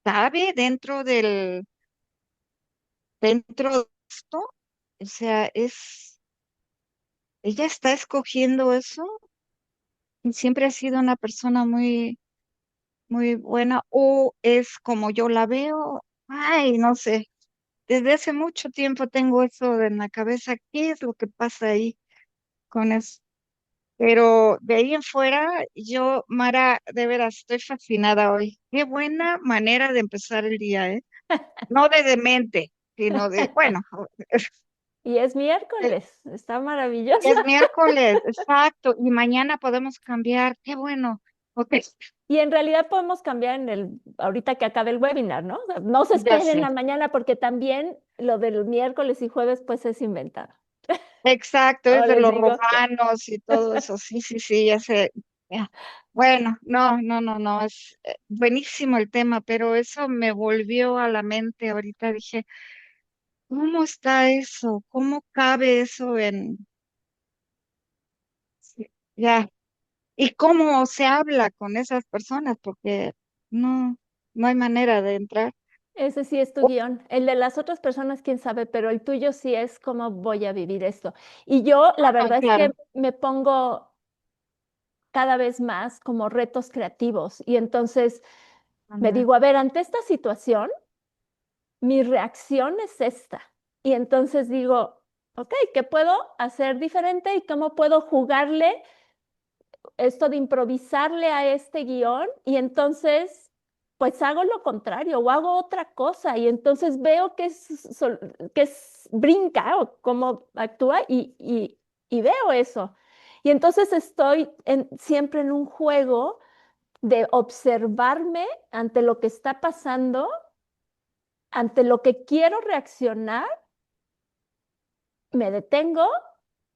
¿cabe dentro de esto? O sea, ella está escogiendo eso y siempre ha sido una persona muy buena o es como yo la veo. Ay, no sé. Desde hace mucho tiempo tengo eso en la cabeza. ¿Qué es lo que pasa ahí con eso? Pero de ahí en fuera, yo, Mara, de veras, estoy fascinada hoy. Qué buena manera de empezar el día, ¿eh? No de demente, sino bueno, Y es miércoles, está maravilloso. es miércoles, exacto, y mañana podemos cambiar. Qué bueno. Ok, Y en realidad podemos cambiar ahorita que acabe el webinar, ¿no? O sea, no se ya esperen en sé. la mañana porque también lo del miércoles y jueves pues es inventado. Exacto, O es de les los digo, romanos y todo eso. Sí, sí, sí, ya sé. Ya. Bueno, no, es buenísimo el tema, pero eso me volvió a la mente ahorita. Dije, ¿cómo está eso? ¿Cómo cabe eso sí, ya? ¿Y cómo se habla con esas personas? Porque no, no hay manera de entrar. ese sí es tu Oh, guión. El de las otras personas, quién sabe, pero el tuyo sí es cómo voy a vivir esto. Y yo, la ah, verdad es claro. que me pongo cada vez más como retos creativos. Y entonces me Anda. digo, a ver, ante esta situación, mi reacción es esta. Y entonces digo, ok, ¿qué puedo hacer diferente y cómo puedo jugarle esto de improvisarle a este guión? Y entonces, pues hago lo contrario o hago otra cosa y entonces veo brinca o cómo actúa y veo eso. Y entonces estoy siempre en un juego de observarme ante lo que está pasando, ante lo que quiero reaccionar, me detengo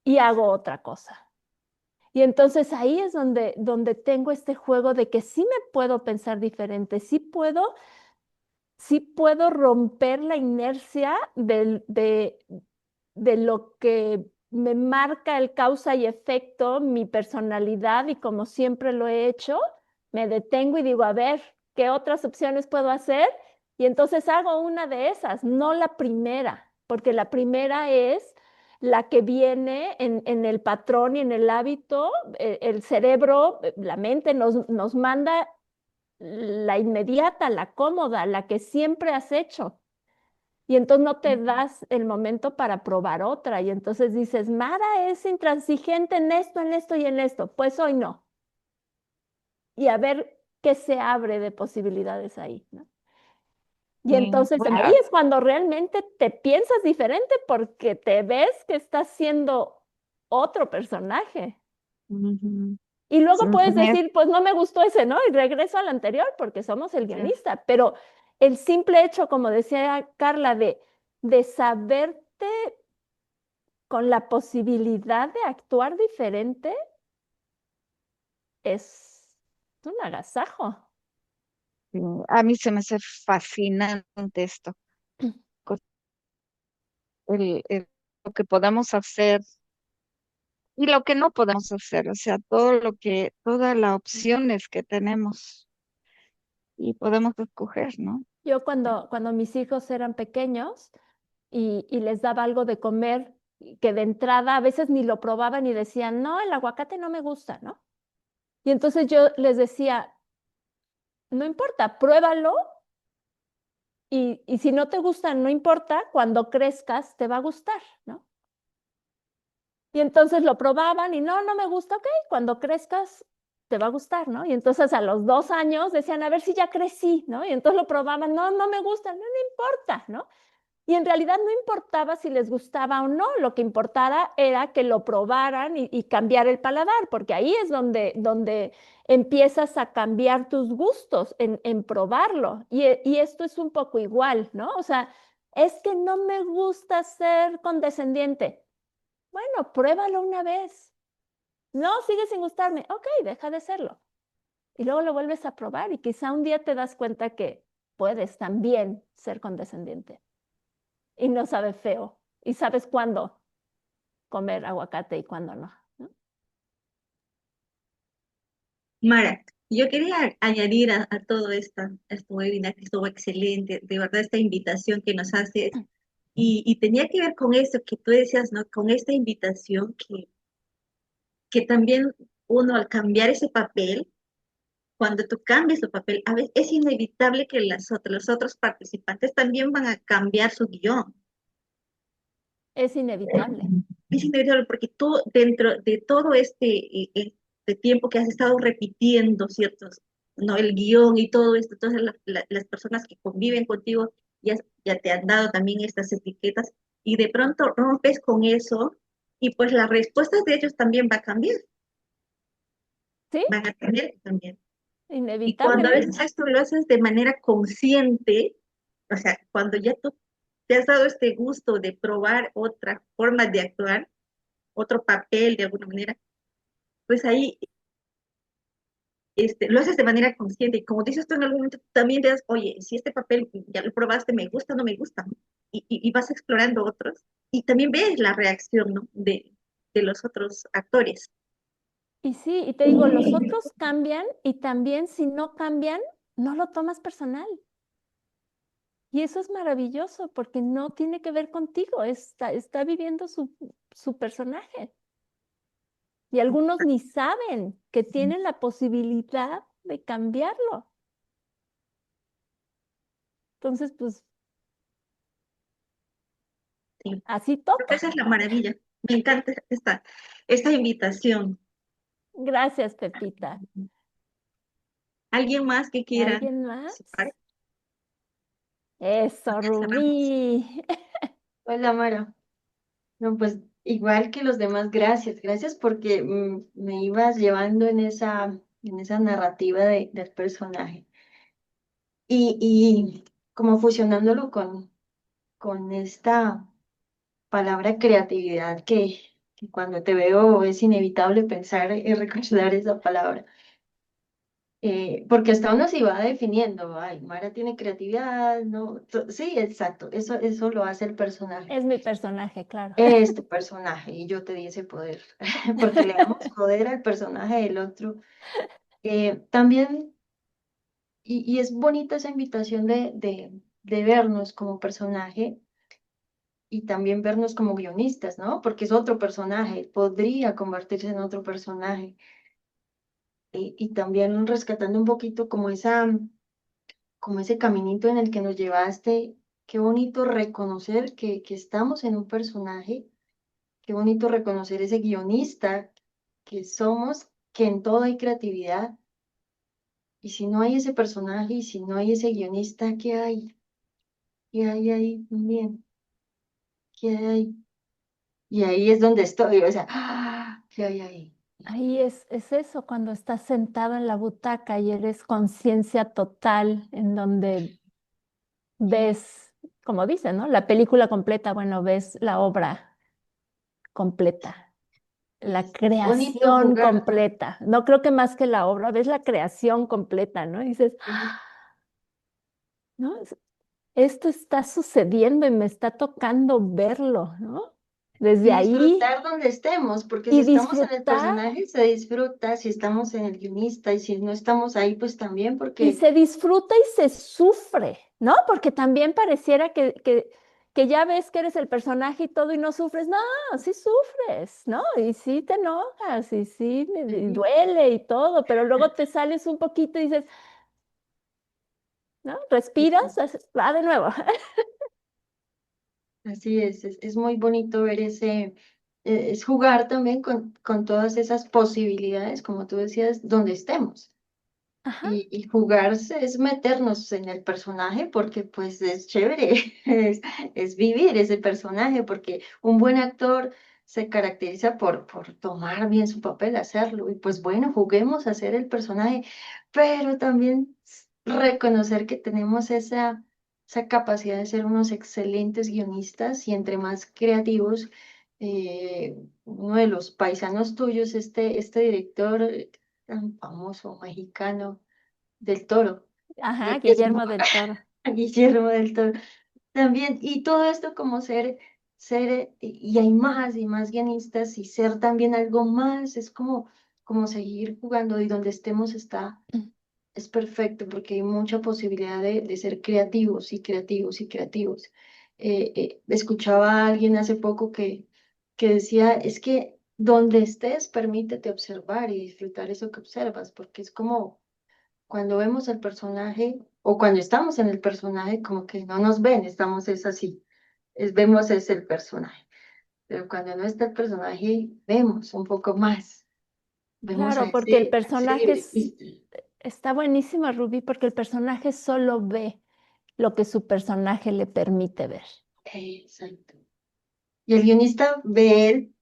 y hago otra cosa. Y entonces ahí es donde tengo este juego de que sí me puedo pensar diferente, sí puedo romper la inercia de lo que me marca el causa y efecto, mi personalidad y como siempre lo he hecho, me detengo y digo, a ver, ¿qué otras opciones puedo hacer? Y entonces hago una de esas, no la primera, porque la primera es la que viene en el patrón y en el hábito. El cerebro, la mente nos manda la inmediata, la cómoda, la que siempre has hecho. Y entonces no te das el momento para probar otra. Y entonces dices, Mara es intransigente en esto y en esto. Pues hoy no. Y a ver qué se abre de posibilidades ahí, ¿no? Y entonces Bueno, ahí es cuando realmente te piensas diferente porque te ves que estás siendo otro personaje. ujú, Y luego puedes me- decir, pues no me gustó ese, ¿no? Y regreso al anterior porque somos el guionista. Pero el simple hecho, como decía Carla, de saberte con la posibilidad de actuar diferente es un agasajo. a mí se me hace fascinante esto, co- lo que podemos hacer y lo que no podemos hacer, o sea, todas las opciones que tenemos y podemos escoger, ¿no? Yo cuando mis hijos eran pequeños y les daba algo de comer, que de entrada a veces ni lo probaban y decían, no, el aguacate no me gusta, ¿no? Y entonces yo les decía, no importa, pruébalo y si no te gusta, no importa, cuando crezcas te va a gustar, ¿no? Y entonces lo probaban y no, no me gusta, ok, cuando crezcas te va a gustar, ¿no? Y entonces a los 2 años decían, a ver si ya crecí, ¿no? Y entonces lo probaban, no, no me gusta, no, no importa, ¿no? Y en realidad no importaba si les gustaba o no, lo que importara era que lo probaran y cambiar el paladar, porque ahí es donde empiezas a cambiar tus gustos en probarlo. Y esto es un poco igual, ¿no? O sea, es que no me gusta ser condescendiente. Bueno, pruébalo una vez. No, sigue sin gustarme. Ok, deja de serlo. Y luego lo vuelves a probar y quizá un día te das cuenta que puedes también ser condescendiente y no sabe feo y sabes cuándo comer aguacate y cuándo no, ¿no? Mara, yo quería añadir a todo este webinar que estuvo excelente, de verdad esta invitación que nos haces y tenía que ver con eso que tú decías, ¿no? Con esta invitación que también uno al cambiar ese papel, cuando tú cambias tu papel, a veces es inevitable que los otros participantes también van a cambiar su guión. Es inevitable. Es inevitable porque tú dentro de todo este tiempo que has estado repitiendo, ¿ciertos? ¿No? El guión y todo esto, entonces las personas que conviven contigo ya te han dado también estas etiquetas y de pronto rompes con eso y pues las respuestas de ellos también va a cambiar, ¿Sí? van a tener que cambiar. Y cuando a veces Inevitablemente. esto lo haces de manera consciente, o sea, cuando ya tú te has dado este gusto de probar otra forma de actuar, otro papel de alguna manera, pues ahí lo haces de manera consciente y como dices tú en algún momento, también veas, oye, si este papel ya lo probaste, me gusta o no me gusta, ¿no? Y vas explorando otros y también ves la reacción, ¿no? de los otros actores. Y sí, y te digo, los otros cambian y también si no cambian, no lo tomas personal. Y eso es maravilloso porque no tiene que ver contigo, está viviendo su personaje. Y algunos ni saben que tienen la posibilidad de cambiarlo. Entonces, pues Sí. así Creo que esa toca. es la maravilla. Me encanta esta invitación. Gracias, Pepita. ¿Alguien más que quiera ¿Alguien más? participar? Eso, Ya cerramos. Rubí. Hola, Mara. No, pues igual que los demás, gracias, gracias porque me ibas llevando en esa narrativa del personaje y como fusionándolo con esta palabra creatividad que cuando te veo es inevitable pensar y recordar esa palabra. Porque hasta uno se va definiendo, ay, Mara tiene creatividad, ¿no? Sí, exacto, eso lo hace el personaje. Es mi personaje, claro. Es tu personaje y yo te di ese poder, porque le damos poder al personaje del otro También, y es bonita esa invitación de vernos como personaje y también vernos como guionistas, ¿no? Porque es otro personaje, podría convertirse en otro personaje. Y también rescatando un poquito como ese caminito en el que nos llevaste, qué bonito reconocer que estamos en un personaje, qué bonito reconocer ese guionista que somos, que en todo hay creatividad. Y si no hay ese personaje y si no hay ese guionista, ¿qué hay? ¿Qué hay ahí también? ¿Qué hay? Y ahí es donde estoy, o sea, ¡ah! ¿Qué hay ahí? Ahí es eso, cuando estás sentado en la butaca y eres conciencia total, en donde ves, como dicen, ¿no? La película completa, bueno, ves la obra completa, la Es bonito creación jugar. completa. No creo que más que la obra, ves la creación completa, ¿no? Y dices, Ujú. ¿no? Esto está sucediendo y me está tocando verlo, ¿no? Desde Y ahí disfrutar donde estemos, porque si y estamos en el disfrutar. personaje se disfruta, si estamos en el guionista y si no estamos ahí, pues también, Y porque se disfruta y se sufre, ¿no? Porque también pareciera que ya ves que eres el personaje y todo y no sufres. No, sí sufres, ¿no? Y sí te enojas y sí y sí, duele y todo, pero luego te sales un poquito y dices, ¿no? Respiras, va de nuevo. así es muy bonito ver es jugar también con todas esas posibilidades, como tú decías, donde estemos. Ajá, Y jugarse es meternos en el personaje porque pues es chévere, es vivir ese personaje porque un buen actor se caracteriza por tomar bien su papel, hacerlo y pues bueno, juguemos a ser el personaje, pero también reconocer que tenemos esa capacidad de ser unos excelentes guionistas y entre más creativos, uno de los paisanos tuyos, este director tan famoso mexicano, del Toro, ajá, creo que es Guillermo del Toro. Guillermo del Toro también, y todo esto como y hay más y más guionistas y ser también algo más, es como seguir jugando y donde estemos es perfecto porque hay mucha posibilidad de ser creativos y creativos y creativos. Escuchaba a alguien hace poco que decía, es que donde estés, permítete observar y disfrutar eso que observas, porque es como cuando vemos el personaje o cuando estamos en el personaje, como que no nos ven, estamos es así, vemos es el personaje, pero cuando no está el personaje, vemos un poco más, vemos Claro, porque el a ese personaje libretista. está buenísimo, Rubí, porque el personaje solo ve lo que su personaje le permite ver. Exacto. Y el guionista ve el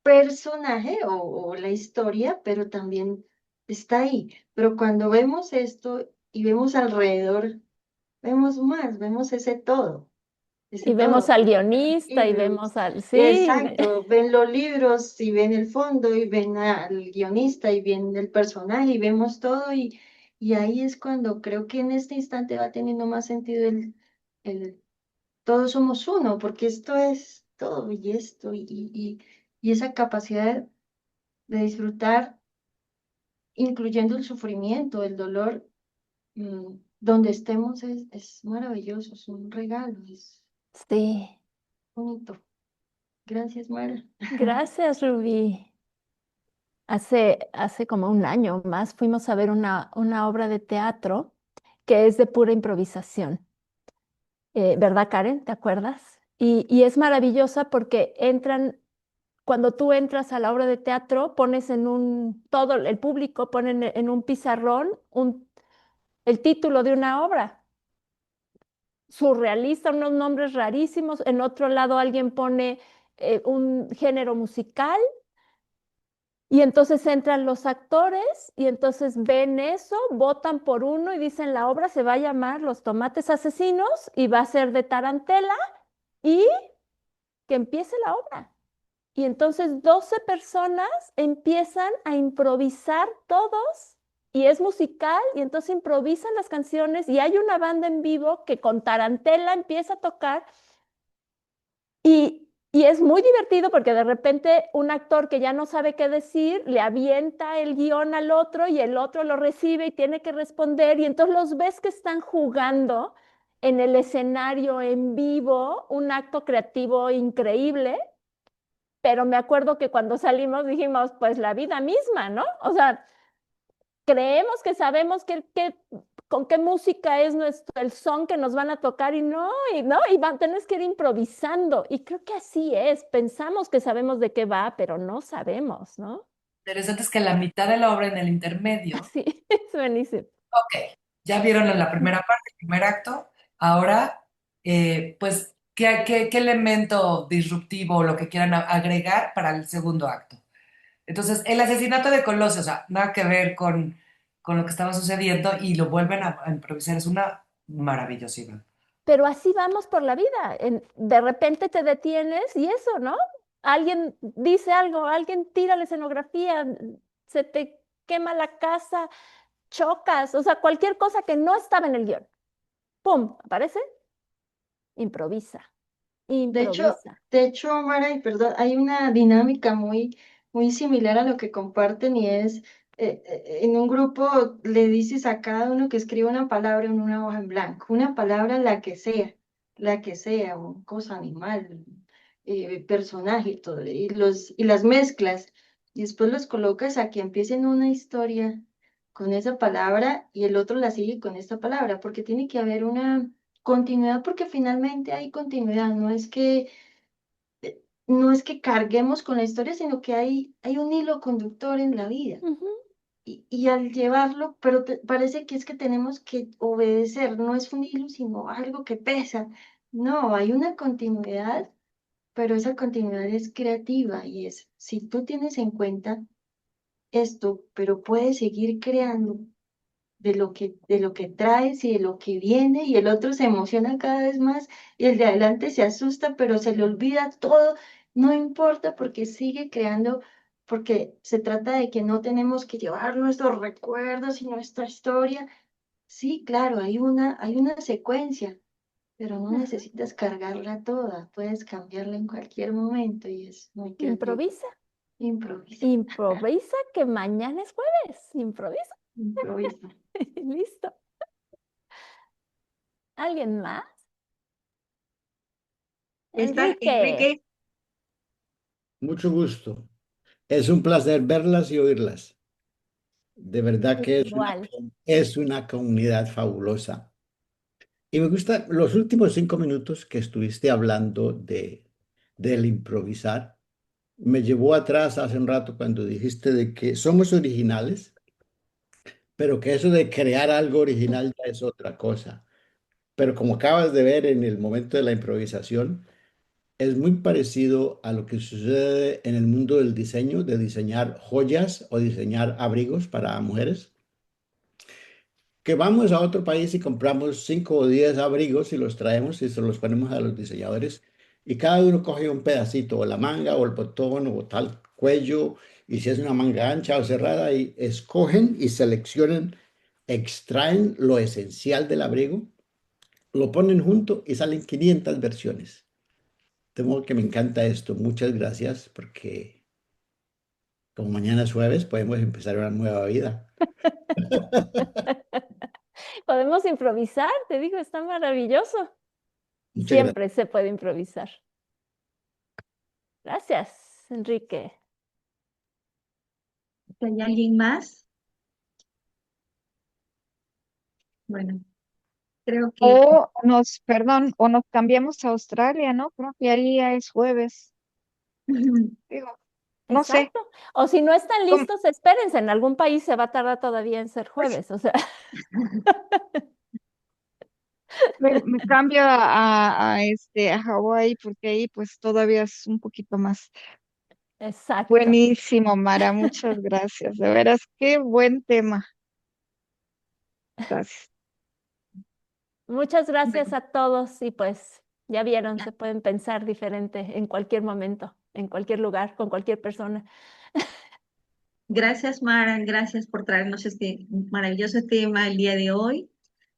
personaje o la historia, pero también está ahí. Pero cuando vemos esto y vemos alrededor, vemos más, vemos ese Y vemos todo. al guionista y Libros. vemos al... Sí, Exacto, ven los libros y ven el fondo y ven al guionista y ven el personaje y vemos todo y ahí es cuando creo que en este instante va teniendo más sentido el todos somos uno, porque esto es todo y esto y esa capacidad de disfrutar, incluyendo el sufrimiento, el dolor, donde estemos es maravilloso, es un regalo, es sí. bonito. Gracias, Mara. Gracias, Rubí. Hace como un año más fuimos a ver una obra de teatro que es de pura improvisación. ¿Verdad, Karen? ¿Te acuerdas? Y es maravillosa porque cuando tú entras a la obra de teatro, pones todo el público pone en un pizarrón el título de una obra. Surrealista, unos nombres rarísimos. En otro lado alguien pone un género musical y entonces entran los actores y entonces ven eso, votan por uno y dicen la obra se va a llamar Los Tomates Asesinos y va a ser de Tarantela y que empiece la obra. Y entonces 12 personas empiezan a improvisar todos y es musical y entonces improvisan las canciones y hay una banda en vivo que con Tarantela empieza a tocar y Y es muy divertido porque de repente un actor que ya no sabe qué decir le avienta el guión al otro y el otro lo recibe y tiene que responder y entonces los ves que están jugando en el escenario en vivo, un acto creativo increíble, pero me acuerdo que cuando salimos dijimos, pues la vida misma, ¿no? O sea, creemos que sabemos con qué música es el son que nos van a tocar tenés que ir improvisando. Y creo que así es, pensamos que sabemos de qué va, pero no sabemos, ¿no? Interesante es que la mitad de la obra en el intermedio, Sí, es buenísimo. ok, ya vieron en la primera parte, el primer acto, ahora, pues, ¿qué elemento disruptivo o lo que quieran agregar para el segundo acto? Entonces, el asesinato de Colosio, o sea, nada que ver con lo que estaba sucediendo y lo vuelven a improvisar, es una maravillosidad. Pero así vamos por la vida. De repente te detienes y eso, ¿no? Alguien dice algo, alguien tira la escenografía, se te quema la casa, chocas, o sea, cualquier cosa que no estaba en el guión. ¡Pum! ¿Aparece? Improvisa, De hecho, improvisa. Mara, y perdón, hay una dinámica muy similar a lo que comparten y es, en un grupo le dices a cada uno que escriba una palabra en una hoja en blanco, una palabra la que sea, un cosa, animal, personaje, y todo, y las mezclas, y después los colocas a que empiecen una historia con esa palabra y el otro la sigue con esta palabra, porque tiene que haber una continuidad, porque finalmente hay continuidad, no es que carguemos con la historia, sino que hay un hilo conductor en la vida. Ujú. Y al llevarlo, pero parece que es que tenemos que obedecer, no es un hilo, sino algo que pesa. No, hay una continuidad, pero esa continuidad es creativa y es, si tú tienes en cuenta esto, pero puedes seguir creando de lo que traes y de lo que viene, y el otro se emociona cada vez más, y el de adelante se asusta, pero se le olvida todo, no importa porque sigue creando, porque se trata de que no tenemos que llevar nuestros recuerdos y nuestra historia. Sí, claro, hay una secuencia, pero no Ajá. necesitas cargarla toda, puedes cambiarla en cualquier momento y es muy creativo. Improvisa, Improvisa, improvisa que mañana es jueves. Improvisa. improvisa. Listo. ¿Alguien más? Está Enrique, Enrique. Mucho gusto. Es un placer verlas y oírlas. De verdad que igual. es una comunidad fabulosa. Y me gusta los últimos 5 minutos que estuviste hablando del improvisar. Me llevó atrás hace un rato cuando dijiste de que somos originales, pero que eso de crear algo original ya es otra cosa. Pero como acabas de ver en el momento de la improvisación, es muy parecido a lo que sucede en el mundo del diseño, de diseñar joyas o diseñar abrigos para mujeres, que vamos a otro país y compramos 5 o 10 abrigos y los traemos y se los ponemos a los diseñadores y cada uno coge un pedacito, o la manga o el botón o tal cuello, y si es una manga ancha o cerrada, y escogen y seleccionan, extraen lo esencial del abrigo, lo ponen junto y salen 500 versiones. De modo que me encanta esto. Muchas gracias porque como mañana es jueves, podemos empezar una nueva vida. Podemos improvisar, te digo, está maravilloso. Muchas gracias. Siempre se puede improvisar. Gracias, Enrique. ¿Hay alguien más? Bueno, creo que O nos cambiamos a Australia, ¿no? Creo que ahí ya es jueves. Digo, no sé. Exacto. O si no están ¿Cómo? listos, espérense, en algún país se va a tardar todavía en ser Pues jueves, o sea. me cambio a Hawái porque ahí pues todavía es un poquito más. Exacto. Buenísimo, Mara, muchas gracias. De veras, qué buen tema. Gracias. Muchas gracias bueno, a todos y pues ya vieron, se pueden pensar diferente en cualquier momento, en cualquier lugar, con cualquier persona. gracias Mara, gracias por traernos este maravilloso tema el día de hoy.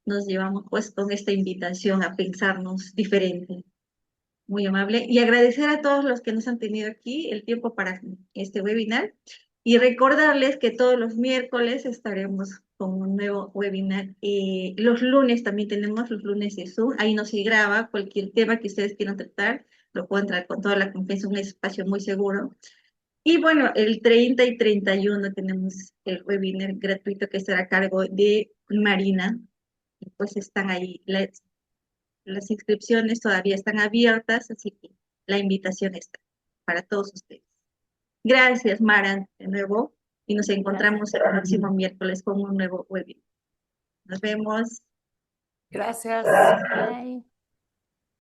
Nos llevamos pues con esta invitación a pensarnos diferente. muy amable. Y agradecer a todos los que nos han tenido aquí el tiempo para este webinar. Y recordarles que todos los miércoles estaremos con un nuevo webinar. Los lunes también tenemos los lunes de Zoom. Ahí no se graba cualquier tema que ustedes quieran tratar. Lo pueden traer con toda la confianza, un espacio muy seguro. Y bueno, el 30 y 31 tenemos el webinar gratuito que estará a cargo de Marina. Y pues están ahí, las inscripciones todavía están abiertas, así que la invitación está para todos ustedes. Gracias, Mara, de nuevo, y nos encontramos el próximo miércoles con un nuevo webinar. Nos vemos. Gracias. Bye.